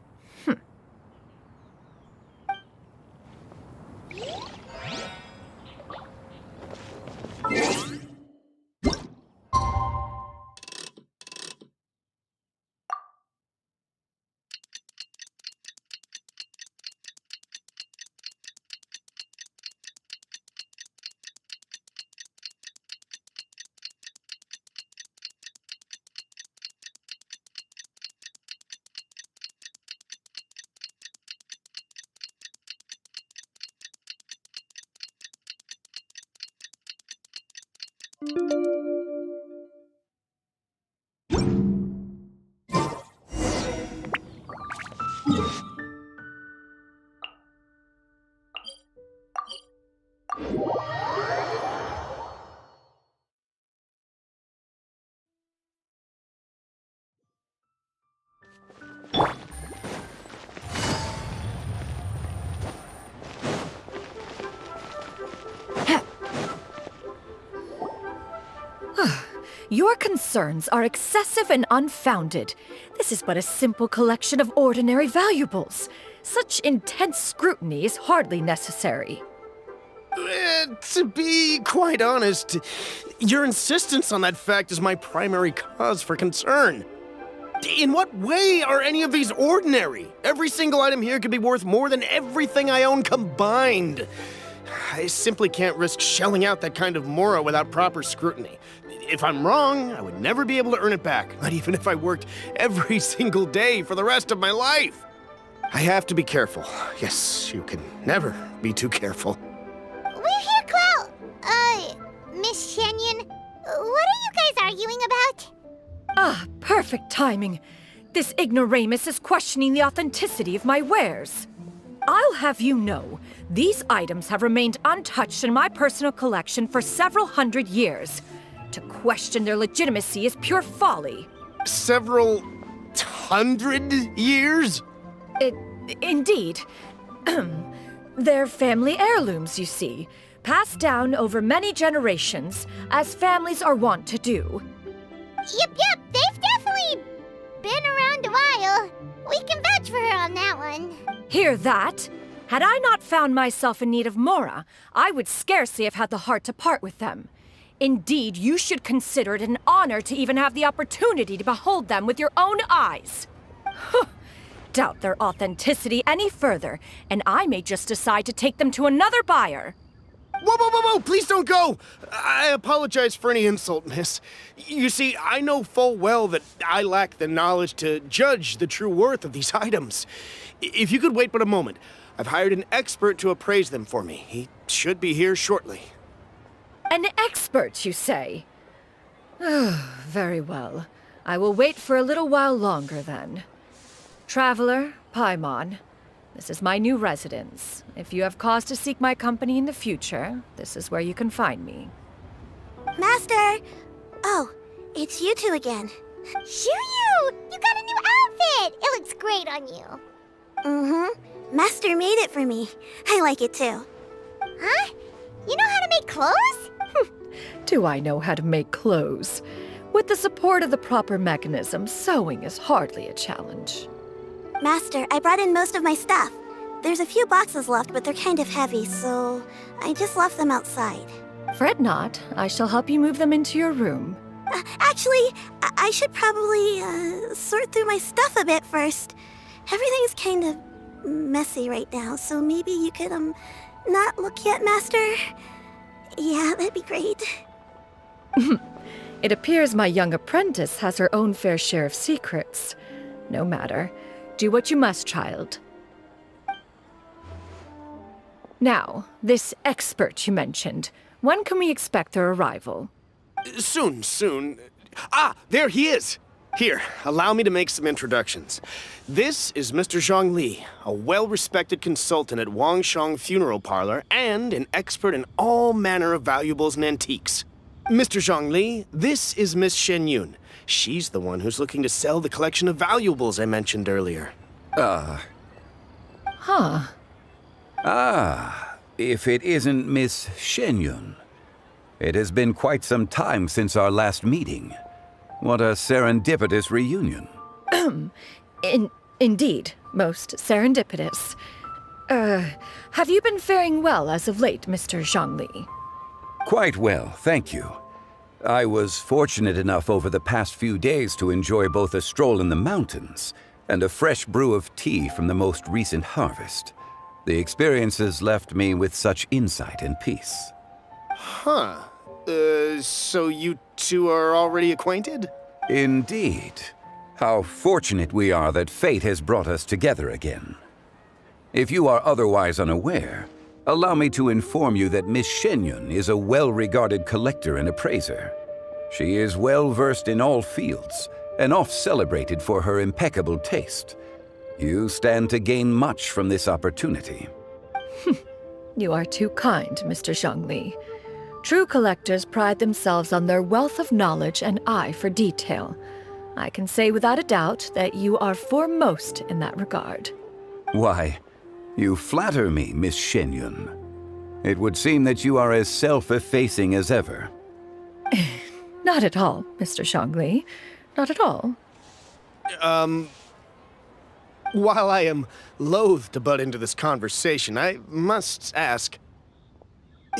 Your concerns are excessive and unfounded. This is but a simple collection of ordinary valuables. Such intense scrutiny is hardly necessary. To be quite honest, your insistence on that fact is my primary cause for concern. In what way are any of these ordinary? Every single item here could be worth more than everything I own combined. I simply can't risk shelling out that kind of mora without proper scrutiny. If I'm wrong, I would never be able to earn it back, not even if I worked every single day for the rest of my life. I have to be careful. Yes, you can never be too careful. We're here, Cloud. Miss Xianyun, what are you guys arguing about? Ah, perfect timing. This ignoramus is questioning the authenticity of my wares. I'll have you know, these items have remained untouched in my personal collection for several hundred years. To question their legitimacy is pure folly. Several hundred years? Indeed. They're family heirlooms, you see, passed down over many generations, as families are wont to do. Yep, they've definitely been around a while. We can vouch for her on that one. Hear that? Had I not found myself in need of Mora, I would scarcely have had the heart to part with them. Indeed, you should consider it an honor to even have the opportunity to behold them with your own eyes. Doubt their authenticity any further, and I may just decide to take them to another buyer. Whoa, whoa, whoa, whoa! Please don't go! I apologize for any insult, miss. You see, I know full well that I lack the knowledge to judge the true worth of these items. If you could wait but a moment, I've hired an expert to appraise them for me. He should be here shortly. An expert, you say? Very well. I will wait for a little while longer, then. Traveler, Paimon, this is my new residence. If you have cause to seek my company in the future, this is where you can find me. Master! Oh, it's you two again. Xianyun! You got a new outfit! It looks great on you. Mm-hmm. Master made it for me. I like it too. Huh? You know how to make clothes? Do I know how to make clothes? With the support of the proper mechanism, sewing is hardly a challenge. Master, I brought in most of my stuff. There's a few boxes left, but they're kind of heavy, so I just left them outside. Fret not. I shall help you move them into your room. Actually, I should probably sort through my stuff a bit first. Everything's kind of messy right now, so maybe you could, not look yet, Master? Yeah, that'd be great. It appears my young apprentice has her own fair share of secrets. No matter. Do what you must, child. Now, this expert you mentioned, when can we expect their arrival? Soon. Ah, there he is! Here, allow me to make some introductions. This is Mr. Zhongli, a well-respected consultant at Wangshang Funeral Parlor and an expert in all manner of valuables and antiques. Mr. Zhongli, this is Miss Xianyun. She's the one who's looking to sell the collection of valuables I mentioned earlier. If it isn't Miss Xianyun. It has been quite some time since our last meeting. What a serendipitous reunion. Indeed, most serendipitous. Have you been faring well as of late, Mr. Zhongli? Quite well, thank you. I was fortunate enough over the past few days to enjoy both a stroll in the mountains and a fresh brew of tea from the most recent harvest. The experiences left me with such insight and peace. Huh. So you two are already acquainted? Indeed. How fortunate we are that fate has brought us together again. If you are otherwise unaware, allow me to inform you that Miss Xianyun is a well-regarded collector and appraiser. She is well-versed in all fields, and oft-celebrated for her impeccable taste. You stand to gain much from this opportunity. You are too kind, Mr. Zhongli. True collectors pride themselves on their wealth of knowledge and eye for detail. I can say without a doubt that you are foremost in that regard. Why, you flatter me, Miss Xianyun. It would seem that you are as self-effacing as ever. Not at all, Mr. Zhongli. Not at all. While I am loath to butt into this conversation, I must ask,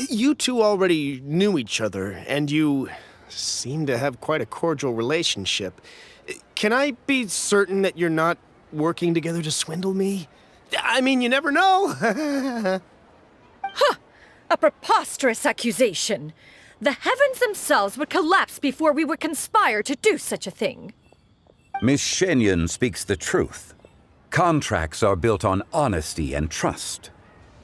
you two already knew each other, and you seem to have quite a cordial relationship. Can I be certain that you're not working together to swindle me? I mean, you never know. Ha! A preposterous accusation. The heavens themselves would collapse before we would conspire to do such a thing. Miss Xianyun speaks the truth. Contracts are built on honesty and trust.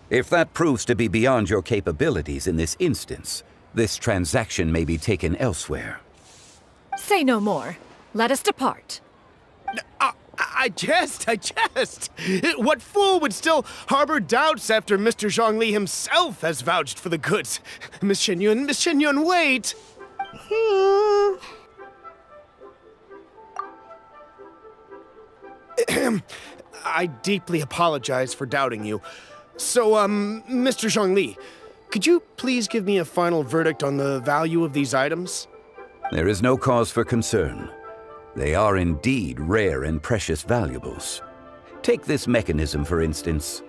If that proves to be beyond your capabilities in this instance, this transaction may be taken elsewhere. Say no more. Let us depart. I jest. What fool would still harbor doubts after Mr. Zhongli himself has vouched for the goods? Miss Xianyun, wait! I deeply apologize for doubting you. So, Mr. Zhongli, could you please give me a final verdict on the value of these items? There is no cause for concern. They are indeed rare and precious valuables. Take this mechanism, for instance.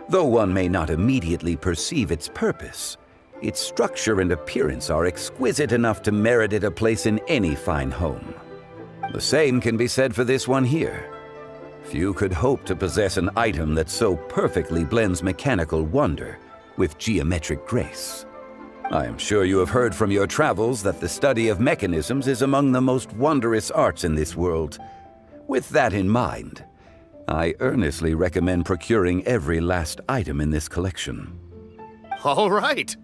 Though one may not immediately perceive its purpose, its structure and appearance are exquisite enough to merit it a place in any fine home. The same can be said for this one here. Few could hope to possess an item that so perfectly blends mechanical wonder with geometric grace. I am sure you have heard from your travels that the study of mechanisms is among the most wondrous arts in this world. With that in mind, I earnestly recommend procuring every last item in this collection. All right.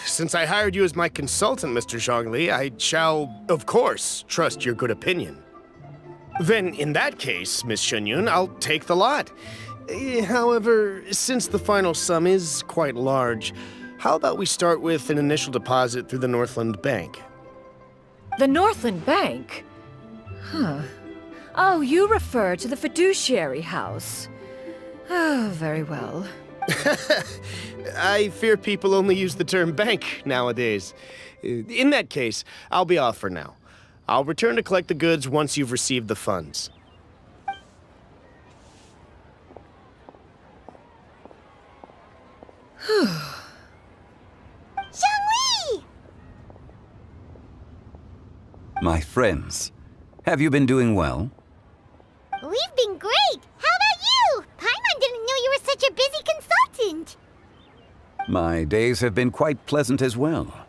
Since I hired you as my consultant, Mr. Zhongli, I shall, of course, trust your good opinion. Then, in that case, Miss Xianyun, I'll take the lot. However, since the final sum is quite large, how about we start with an initial deposit through the Northland Bank? The Northland Bank? Huh. Oh, you refer to the fiduciary house. Oh, very well. I fear people only use the term bank nowadays. In that case, I'll be off for now. I'll return to collect the goods once you've received the funds. Zhongli! My friends, have you been doing well? We've been great! How about you? Paimon didn't know you were such a busy consultant! My days have been quite pleasant as well.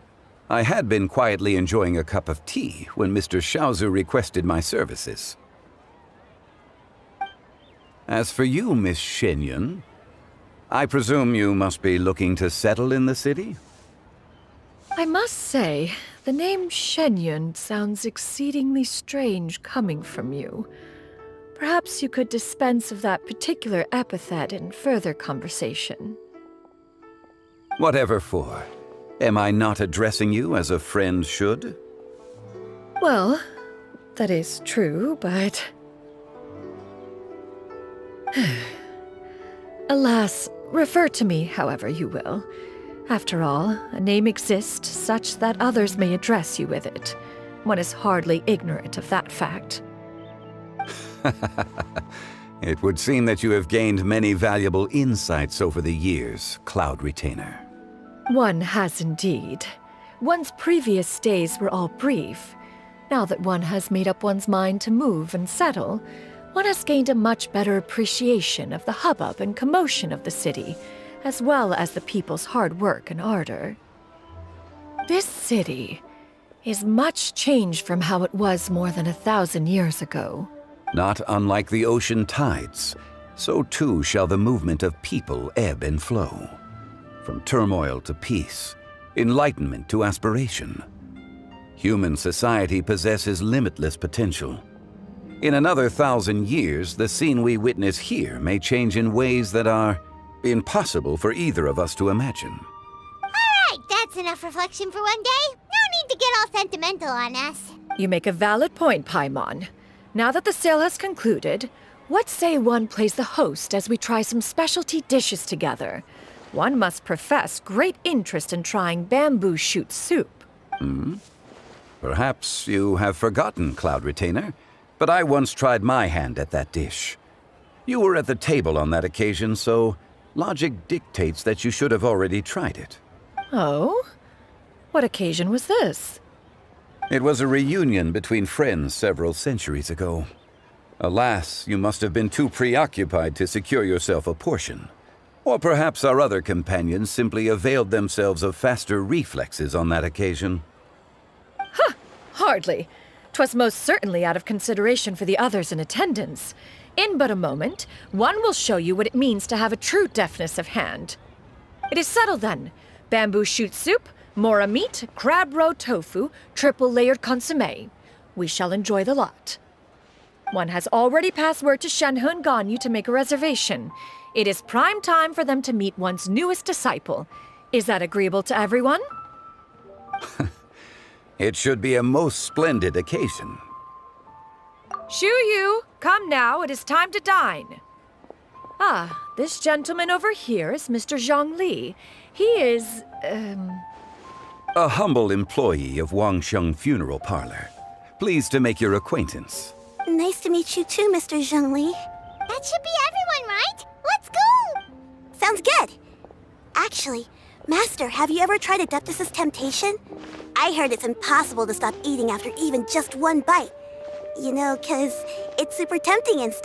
I had been quietly enjoying a cup of tea when Mr. Xiaozu requested my services. As for you, Miss Xianyun, I presume you must be looking to settle in the city? I must say, the name Xianyun sounds exceedingly strange coming from you. Perhaps you could dispense of that particular epithet in further conversation. Whatever for. Am I not addressing you as a friend should? Well, that is true, but... Alas, refer to me however you will. After all, a name exists such that others may address you with it. One is hardly ignorant of that fact. It would seem that you have gained many valuable insights over the years, Cloud Retainer. One has indeed. One's previous stays were all brief. Now that one has made up one's mind to move and settle, one has gained a much better appreciation of the hubbub and commotion of the city, as well as the people's hard work and ardor. This city is much changed from how it was more than 1,000 years ago. Not unlike the ocean tides, so too shall the movement of people ebb and flow. From turmoil to peace, enlightenment to aspiration. Human society possesses limitless potential. In another 1,000 years, the scene we witness here may change in ways that are impossible for either of us to imagine. Alright, that's enough reflection for one day. No need to get all sentimental on us. You make a valid point, Paimon. Now that the sale has concluded, what say one plays the host as we try some specialty dishes together? One must profess great interest in trying bamboo shoot soup. Perhaps you have forgotten, Cloud Retainer, but I once tried my hand at that dish. You were at the table on that occasion, so logic dictates that you should have already tried it. Oh? What occasion was this? It was a reunion between friends several centuries ago. Alas, you must have been too preoccupied to secure yourself a portion. Or perhaps our other companions simply availed themselves of faster reflexes on that occasion. Huh! Hardly. 'Twas most certainly out of consideration for the others in attendance. In but a moment, one will show you what it means to have a true deftness of hand. It is settled then. Bamboo shoot soup, mora meat, crab roe tofu, triple-layered consommé. We shall enjoy the lot. One has already passed word to Shenhe and Ganyu to make a reservation. It is prime time for them to meet one's newest disciple. Is that agreeable to everyone? It should be a most splendid occasion. Shu Yu, come now, it is time to dine. Ah, this gentleman over here is Mr. Zhongli. He is, A humble employee of Wangsheng Funeral Parlor. Pleased to make your acquaintance. Nice to meet you too, Mr. Zhongli. That should be everyone, right? Let's go! Sounds actually. Master, have you ever tried Adeptus' temptation? I heard it's impossible to stop eating after even just one bite. You know, 'cause it's super tempting and stuff.